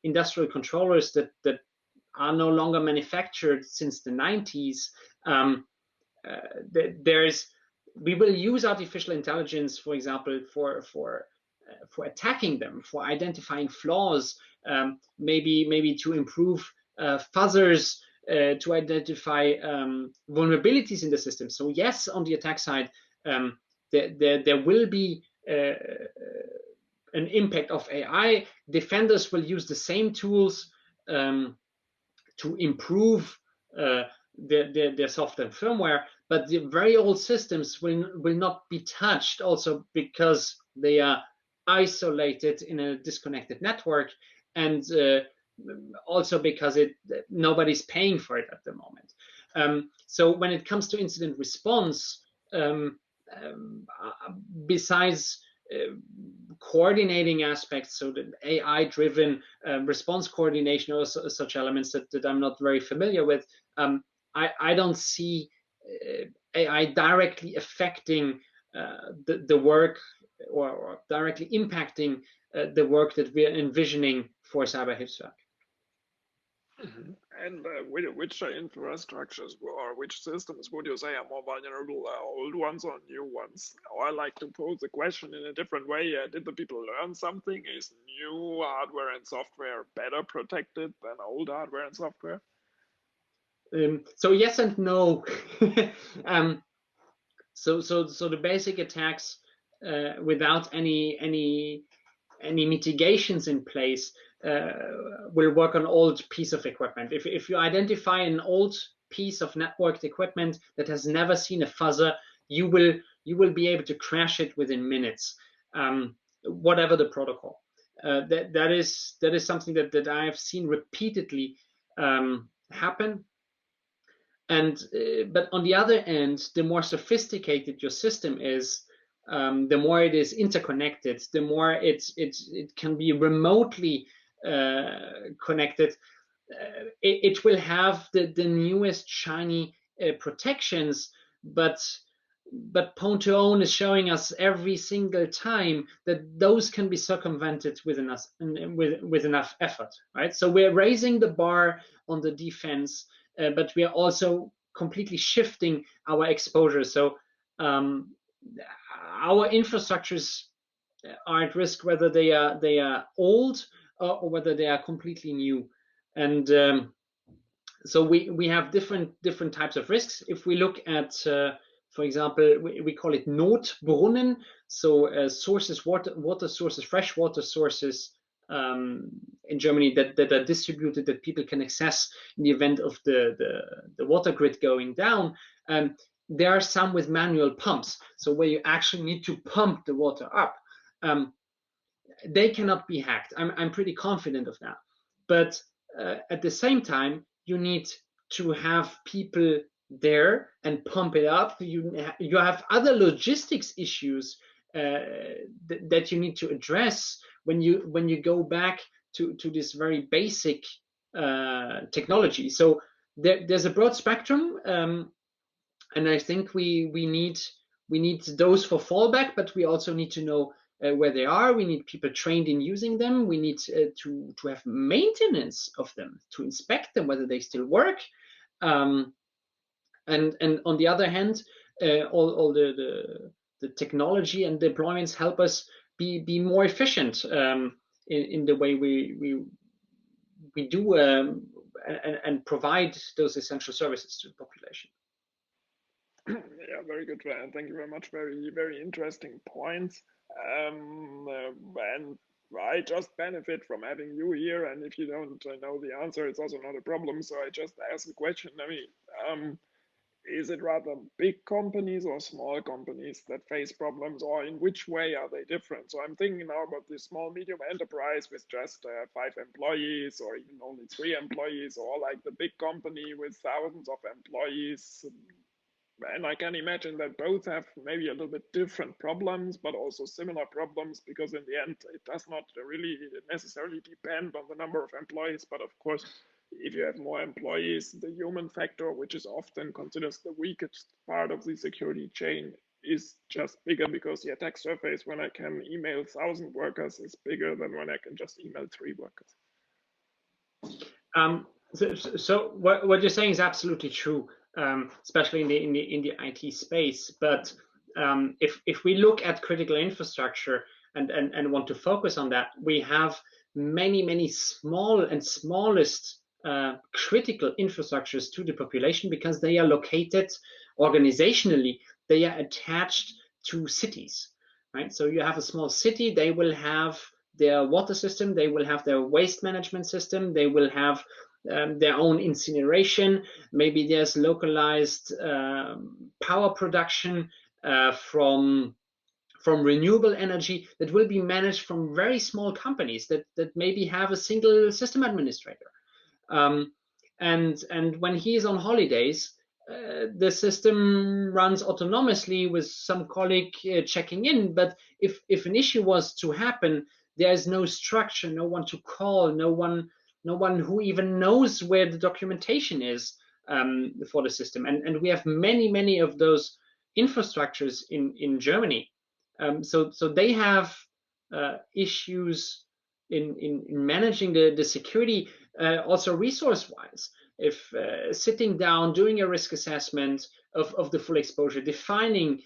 industrial controllers that are no longer manufactured since the 90s, we will use artificial intelligence, for example, for attacking them, for identifying flaws, maybe to improve fuzzers, to identify vulnerabilities in the system. So yes, on the attack side, there will be an impact of AI. Defenders will use the same tools to improve their software and firmware, but the very old systems will not be touched, also because they are isolated in a disconnected network, and also because nobody's paying for it at the moment. So when it comes to incident response, besides coordinating aspects, so the AI-driven response coordination or such elements that I'm not very familiar with, I don't see AI directly affecting the work or directly impacting the work that we're envisioning for Cyberhilfswerk. And which infrastructures or which systems would you say are more vulnerable, old ones or new ones? Or I like to pose the question in a different way. Did the people learn something? Is new hardware and software better protected than old hardware and software? So yes and no. So the basic attacks without any mitigations in place will work on old piece of equipment. If you identify an old piece of networked equipment that has never seen a fuzzer, you will be able to crash it within minutes, whatever the protocol. That is something that I have seen repeatedly happen. And but on the other end, the more sophisticated your system is, the more it is interconnected, the more it can be remotely connected. It will have the newest shiny protections, but Pwn2Own is showing us every single time that those can be circumvented with enough effort, right? So we're raising the bar on the defense, but we are also completely shifting our exposure. So our infrastructures are at risk whether they are old or whether they are completely new. And so we have different types of risks. If we look at, for example, we call it Notbrunnen, so sources, water sources, fresh water sources in Germany that are distributed, that people can access in the event of the water grid going down. There are some with manual pumps, so where you actually need to pump the water up. They cannot be hacked. I'm pretty confident of that. But at the same time, you need to have people there and pump it up. You have other logistics issues that you need to address when you go back to this very basic technology. So there's a broad spectrum, and I think we need those for fallback, but we also need to know where they are. We need people trained in using them. We need to have maintenance of them, to inspect them, whether they still work. And on the other hand, all the technology and deployments help us be more efficient in the way we do and provide those essential services to the population. Yeah, very good. Thank you very much. Very, very interesting points. And I just benefit from having you here. And if you don't know the answer, it's also not a problem. So I just ask the question. I mean, is it rather big companies or small companies that face problems, or in which way are they different? So I'm thinking now about the small, medium enterprise with just 5 employees or even only 3 employees, or like the big company with thousands of employees. And I can imagine that both have maybe a little bit different problems, but also similar problems, because in the end, it does not really necessarily depend on the number of employees. But of course, if you have more employees, the human factor, which is often considered the weakest part of the security chain, is just bigger, because the attack surface when I can email 1,000 workers is bigger than when I can just email 3 workers. So what you're saying is absolutely true, especially in the IT space. But if we look at critical infrastructure and want to focus on that, we have many small and smallest critical infrastructures to the population, because they are located organizationally, they are attached to cities, right? So you have a small city, they will have their water system, they will have their waste management system, they will have their own incineration. Maybe there's localized power production from renewable energy that will be managed from very small companies that maybe have a single system administrator. And when he is on holidays, the system runs autonomously with some colleague checking in. But if an issue was to happen, there is no structure, no one to call, no one who even knows where the documentation is. for the system. And we have many of those infrastructures in Germany. So they have issues in managing the security, also resource-wise. If sitting down, doing a risk assessment of the full exposure, defining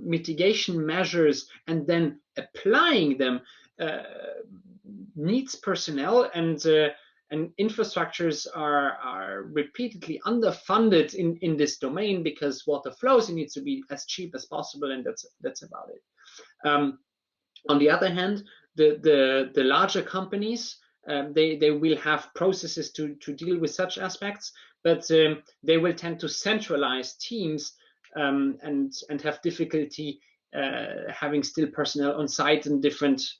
mitigation measures, and then applying them needs personnel, and infrastructures are repeatedly underfunded in this domain because water flows. It needs to be as cheap as possible, and that's about it. On the other hand, the larger companies, they will have processes to deal with such aspects, but they will tend to centralize teams and have difficulty having still personnel on site in different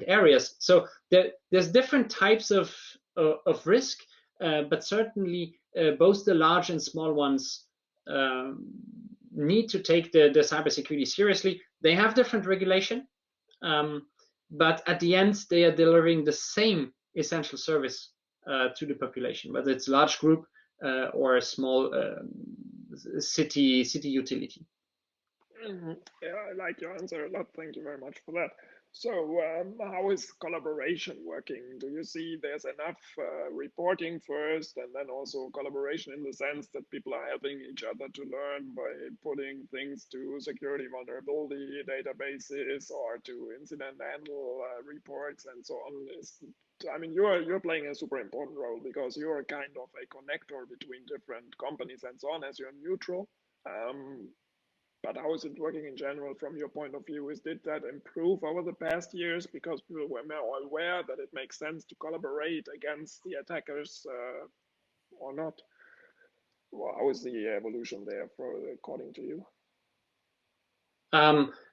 areas. So there's different types of risk, but certainly both the large and small ones need to take the cybersecurity seriously. They have different regulation, but at the end they are delivering the same essential service to the population, whether it's a large group or a small city utility. Yeah, I like your answer a lot. Thank you very much for that. So how is collaboration working? Do you see there's enough reporting first, and then also collaboration in the sense that people are helping each other to learn by putting things to security vulnerability databases or to incident handle reports and so on? I mean, you're playing a super important role because you're kind of a connector between different companies and so on, as you're neutral. But how is it working in general from your point of view? Did that improve over the past years because people were more aware that it makes sense to collaborate against the attackers or not? Well, how is the evolution there according to you?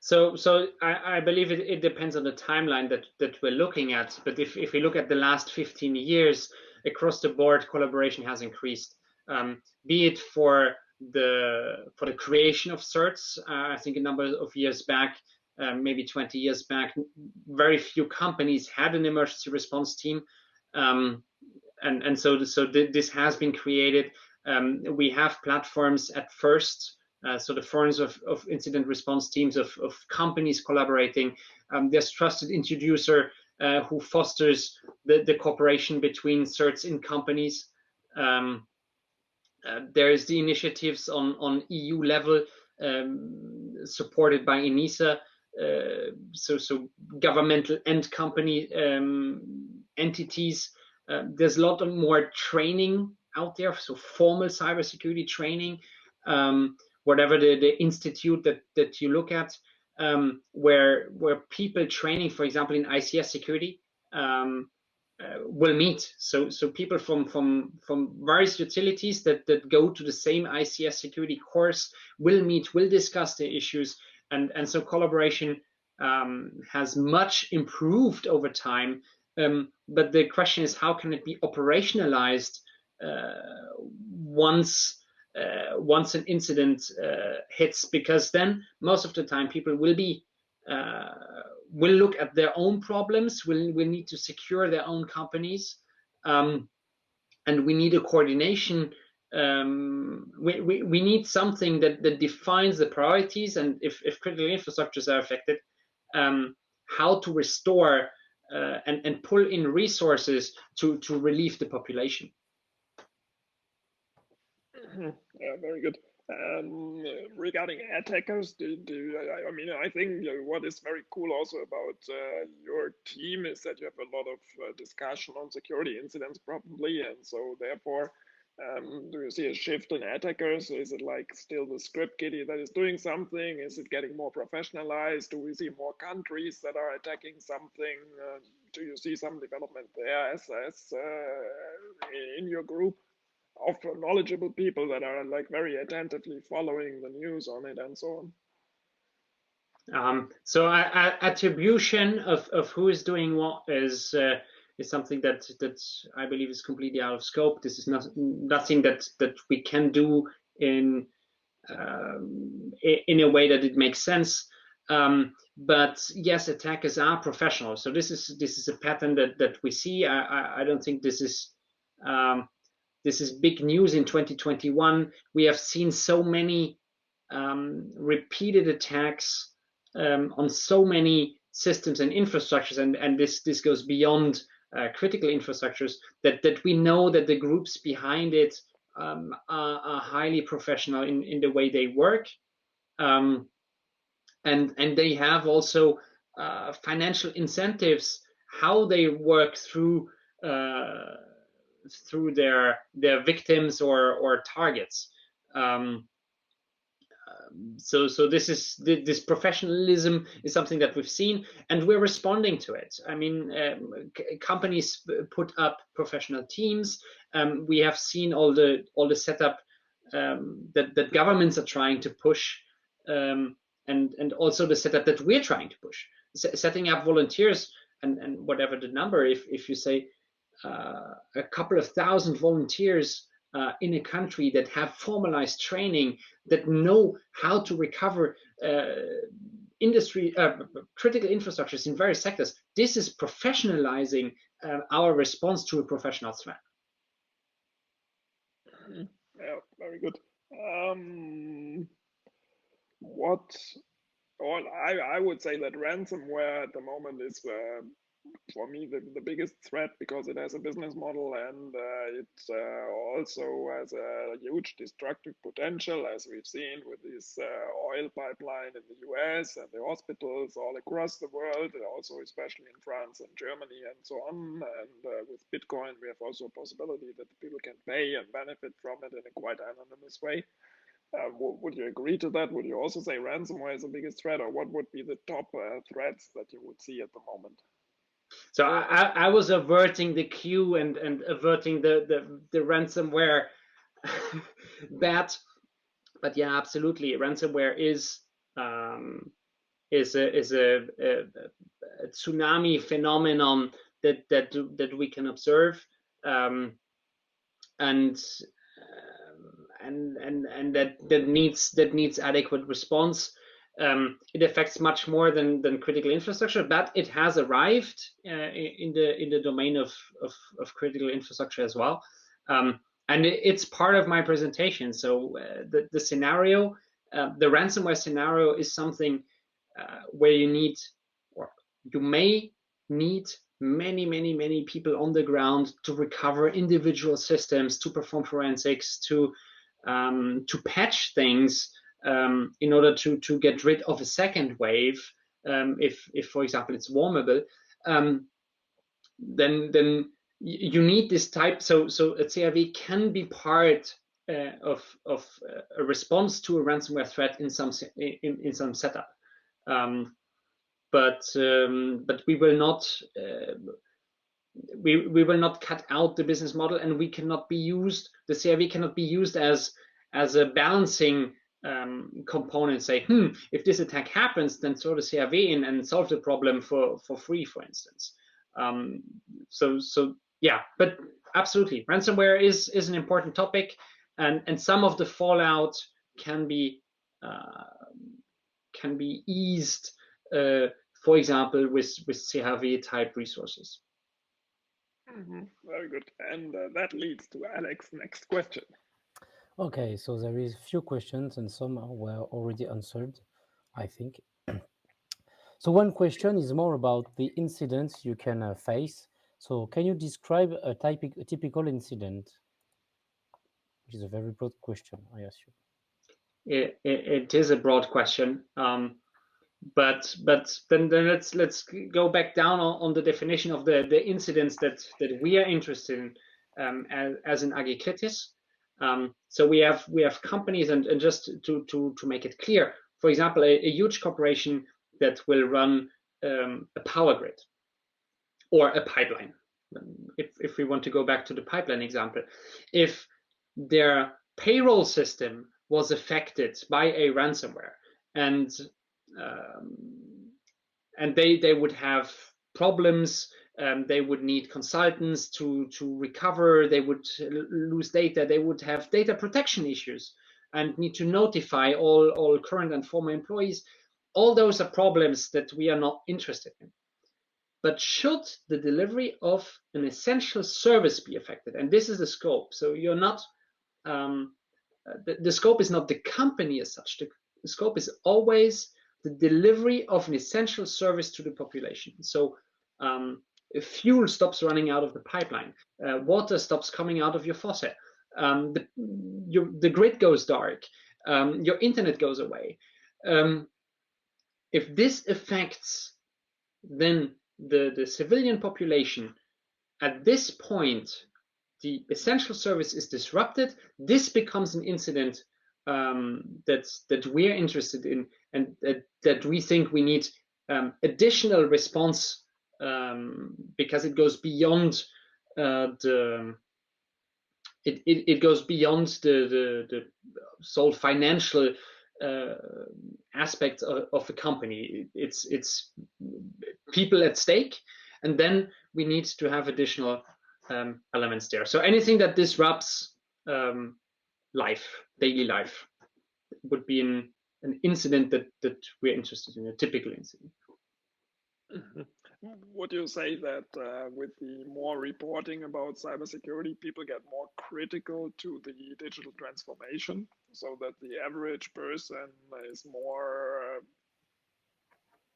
So I believe it depends on the timeline that we're looking at. But if we look at the last 15 years, across the board, collaboration has increased, be it for the creation of certs. I think a number of years back, maybe 20 years back, very few companies had an emergency response team, and so this has been created. We have platforms at first, so the forums of incident response teams of companies collaborating. There's trusted introducer who fosters the cooperation between certs in companies. There is the initiatives on EU level supported by ENISA, so governmental and company entities. There's a lot of more training out there, so formal cybersecurity training, whatever the institute that you look at, where people training, for example, in ICS security, will meet. So people from various utilities that go to the same ICS security course will meet, will discuss the issues, and so collaboration has much improved over time. But the question is, how can it be operationalized once an incident hits? Because then most of the time people will look at their own problems, will need to secure their own companies, and we need a coordination. We need something that defines the priorities, and if critical infrastructures are affected, how to restore and pull in resources to relieve the population. Yeah, very good. Regarding attackers, I mean, I think what is very cool also about your team is that you have a lot of discussion on security incidents probably, and so therefore, do you see a shift in attackers? Is it like still the script kiddie that is doing something? Is it getting more professionalized? Do we see more countries that are attacking something? Do you see some development there as in your group of knowledgeable people that are like very attentively following the news on it and so on? So attribution of who is doing what is something that I believe is completely out of scope. This is nothing that we can do in a way that it makes sense. But yes, attackers are professional. So this is a pattern that we see. I don't think this is this is big news in 2021. We have seen so many repeated attacks on so many systems and infrastructures, and this goes beyond critical infrastructures, that we know that the groups behind it are highly professional in the way they work, and they have also financial incentives how they work through their victims or targets. So this professionalism is something that we've seen, and we're responding to it. I mean, companies put up professional teams. We have seen all the setup that governments are trying to push, and also the setup that we're trying to push, setting up volunteers, and whatever the number, if you say a couple of thousand volunteers in a country that have formalized training, that know how to recover critical infrastructures in various sectors. This is professionalizing our response to a professional threat. Yeah, very good. I would say that ransomware at the moment is for me the biggest threat, because it has a business model, and it also has a huge destructive potential, as we've seen with this oil pipeline in the US and the hospitals all across the world, and also especially in France and Germany and so on. And with Bitcoin, we have also a possibility that people can pay and benefit from it in a quite anonymous way. Would you agree to that? Would you also say ransomware is the biggest threat, or what would be the top threats that you would see at the moment? So I was averting the queue and averting the ransomware bat, but yeah, absolutely, ransomware is a tsunami phenomenon that we can observe, and that needs adequate response. It affects much more than critical infrastructure, but it has arrived in the domain of critical infrastructure as well, and it's part of my presentation. So the scenario, the ransomware scenario, is something where you may need many people on the ground to recover individual systems, to perform forensics, to patch things, in order to get rid of a second wave, if for example it's vulnerable, then you need this type. So a CRV can be part of a response to a ransomware threat in some setup, but we will not. We will not cut out the business model, and we cannot be used. The CRV cannot be used as a balancing component. Say, if this attack happens, then throw the CRV in and solve the problem for free, for instance. So yeah, but absolutely, ransomware is an important topic, and some of the fallout can be eased, for example, with CRV type resources. Very good. And that leads to Alex's next question. Okay, so there is few questions, and some were already answered, I think. So one question is more about the incidents you can face. So can you describe a typical incident? Which is a very broad question, I assume. It is a broad question, but then let's go back down on the definition of the incidents that we are interested in as an AG KRITIS. So we have companies, and just to make it clear, for example, a huge corporation that will run a power grid or a pipeline. If we want to go back to the pipeline example, if their payroll system was affected by a ransomware, and they would have problems. They would need consultants to recover. They would lose data. They would have data protection issues and need to notify all current and former employees. All those are problems that we are not interested in. but should the delivery of an essential service be affected? And this is the scope. So you're not, the scope is not the company as such. The scope is always the delivery of an essential service to the population. So if fuel stops running out of the pipeline, water stops coming out of your faucet, the grid goes dark, your internet goes away. If this affects then the civilian population, at this point, the essential service is disrupted. This becomes an incident that we're interested in, and that we think we need additional response because it goes beyond it goes beyond the sole financial aspect of the company. It's people at stake, and then we need to have additional elements there. So anything that disrupts daily life, would be an incident that we're interested in, a typical incident. Would you say that with the more reporting about cybersecurity, people get more critical to the digital transformation, so that the average person is more,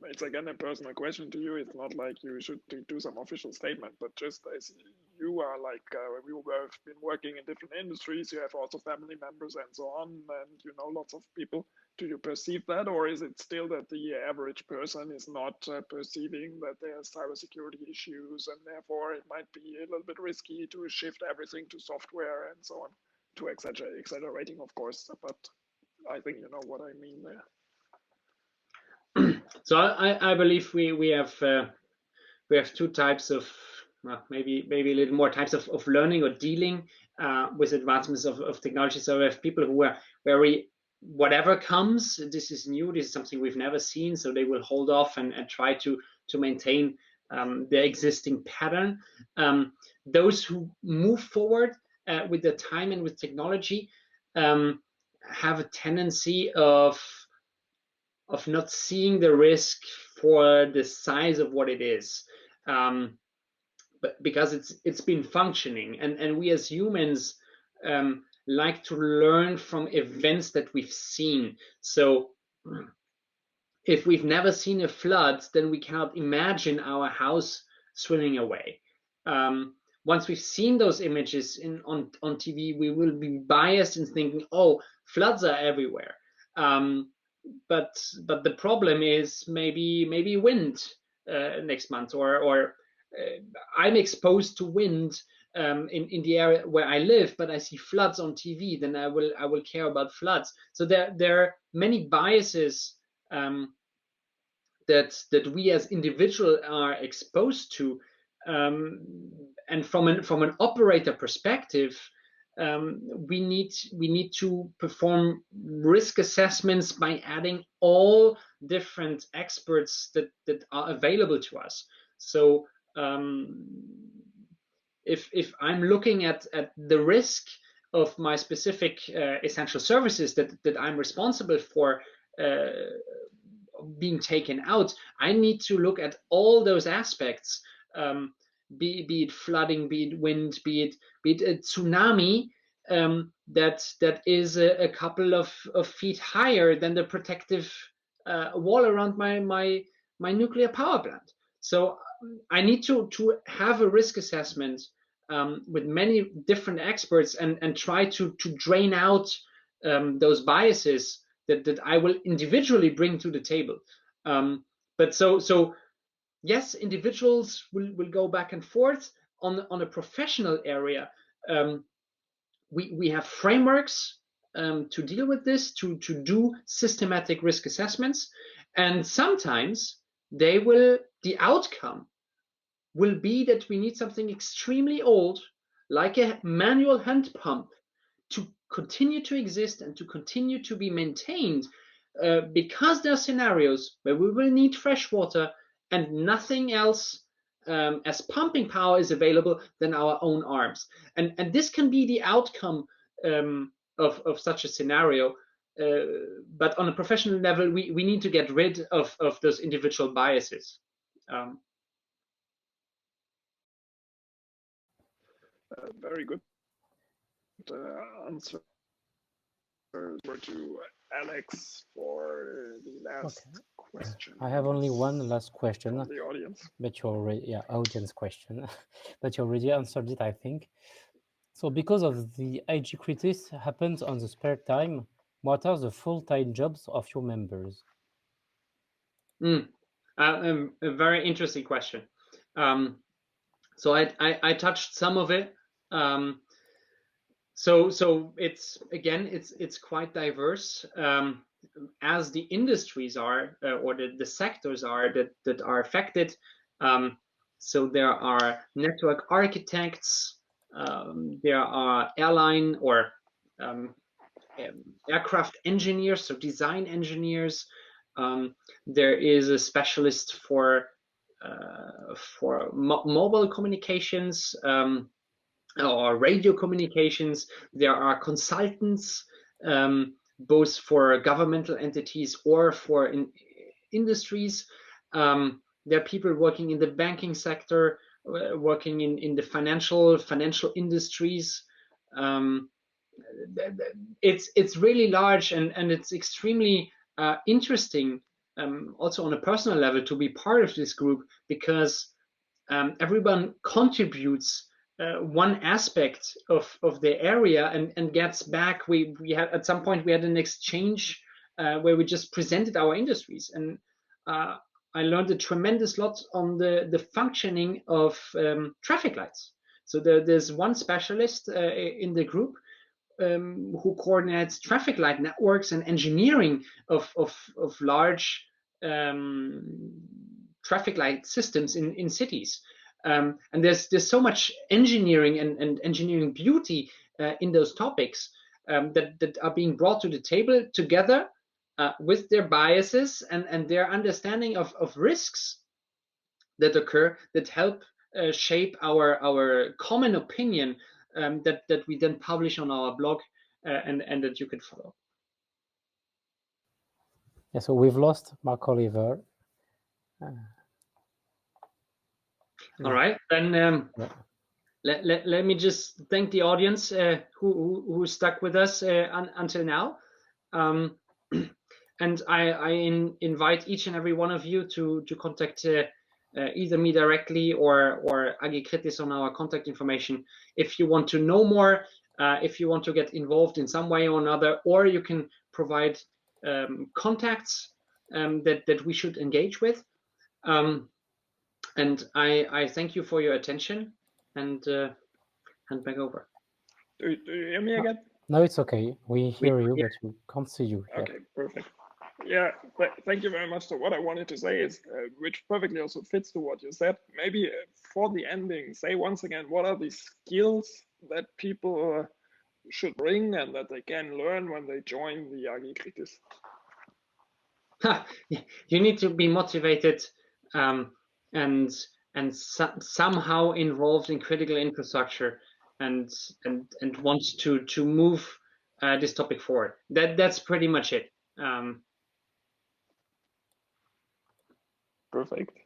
it's again a personal question to you, it's not like you should do some official statement, but just as you are like, you have been working in different industries, you have also family members and so on, and you know lots of people. Do you perceive that, or is it still that the average person is not perceiving that there are cybersecurity issues, and therefore it might be a little bit risky to shift everything to software and so on, to accelerating, of course, but I think you know what I mean there. So I believe we have two types of, well, maybe a little more types of learning or dealing with advancements of technology. So we have people who are very, whatever comes, this is new, this is something we've never seen, so they will hold off and try to maintain the existing pattern. Those who move forward with the time and with technology have a tendency of not seeing the risk for the size of what it is, but because it's been functioning, and we as humans like to learn from events that we've seen. So if we've never seen a flood, then we cannot imagine our house swimming away. Once we've seen those images on TV, we will be biased in thinking, oh, floods are everywhere. But the problem is maybe wind next month, or I'm exposed to wind in the area where I live, but I see floods on TV. Then I will care about floods. So there are many biases that we as individuals are exposed to, and from an operator perspective, we need to perform risk assessments by adding all different experts that are available to us. So if I'm looking at the risk of my specific essential services that I'm responsible for being taken out, I need to look at all those aspects. Be it flooding, be it wind, be it a tsunami that is a couple of feet higher than the protective wall around my nuclear power plant. So I need to have a risk assessment with many different experts and try to drain out those biases that I will individually bring to the table. But so yes, individuals will go back and forth. On a professional area, we have frameworks to deal with this, to do systematic risk assessments, and sometimes the outcome will be that we need something extremely old, like a manual hand pump, to continue to exist and to continue to be maintained, because there are scenarios where we will need fresh water and nothing else as pumping power is available than our own arms. And this can be the outcome of such a scenario. But on a professional level, we need to get rid of those individual biases. very good answer to Alex for the last question. I have only one last question from the audience. but you already, audience question, but you already answered it, I think. So because of the AG KRITIS happens on the spare time, what are the full-time jobs of your members? A very interesting question. So I touched some of it. So it's quite diverse, as the industries are or the sectors are that are affected. So there are network architects, there are airline or aircraft engineers, so design engineers. There is a specialist for mobile communications or radio communications. There are consultants, both for governmental entities or for industries. There are people working in the banking sector, working in the financial industries. It's really large, and it's extremely interesting, also on a personal level, to be part of this group, because everyone contributes one aspect of the area and gets back. We had at some point we had an exchange where we just presented our industries, and I learned a tremendous lot on the functioning of traffic lights. So there's one specialist in the group who coordinates traffic light networks and engineering of large traffic light systems in cities. And there's so much engineering and engineering beauty in those topics that are being brought to the table together with their biases and their understanding of risks that occur, that help shape our common opinion that we then publish on our blog and that you can follow. Yeah, so we've lost Mark Oliver. All right, then let me just thank the audience who stuck with us until now. And I invite each and every one of you to contact either me directly or AG KRITIS on our contact information if you want to know more, if you want to get involved in some way or another, or you can provide contacts that we should engage with. And I thank you for your attention, and hand back over. Do you hear me again? No, it's okay. We hear you, but we can't see you. Okay, perfect. Yeah, thank you very much. So what I wanted to say is, which perfectly also fits to what you said, maybe for the ending, say once again, what are the skills that people should bring and that they can learn when they join the AG KRITIS? You need to be motivated and somehow involved in critical infrastructure and want to move this topic forward. That's pretty much it. Perfect.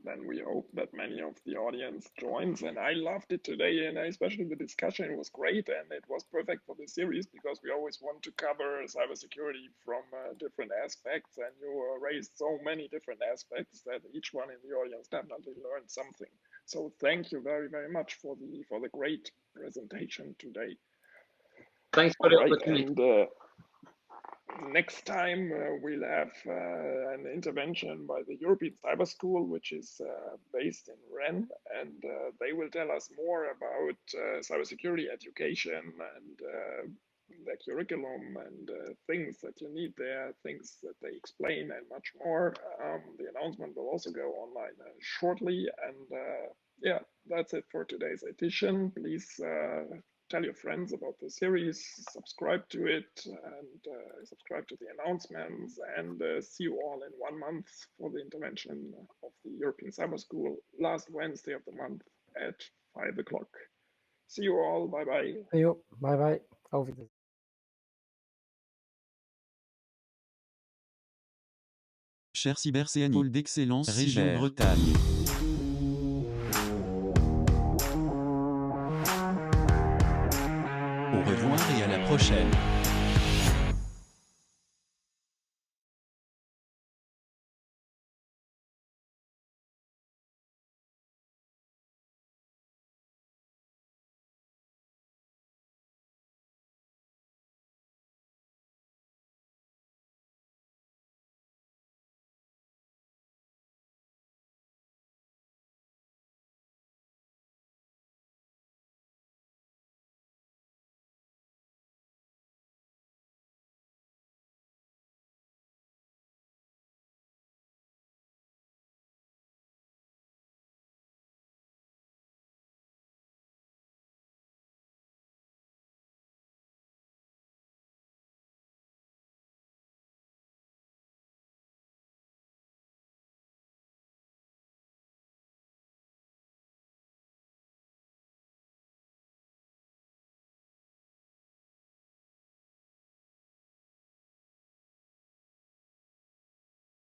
Then we hope that many of the audience joins, and I loved it today, and especially the discussion was great, and it was perfect for the series because we always want to cover cybersecurity from different aspects, and you raised so many different aspects that each one in the audience definitely learned something. So thank you very, very much for the great presentation today. Thanks for the opportunity. And, next time we'll have an intervention by the European Cyber School, which is based in Rennes, and they will tell us more about cybersecurity education and the curriculum and things that you need there, things that they explain, and much more. The announcement will also go online shortly, and yeah, that's it for today's edition. Please tell your friends about the series, subscribe to it, and subscribe to the announcements, and see you all in 1 month for the intervention of the European Cyber School, last Wednesday of the month at 5 o'clock. See you all, bye-bye. See you, bye-bye. Auf Wiedersehen. Cher CyberCNI, pôle d'excellence région Bretagne. Au revoir et à la prochaine.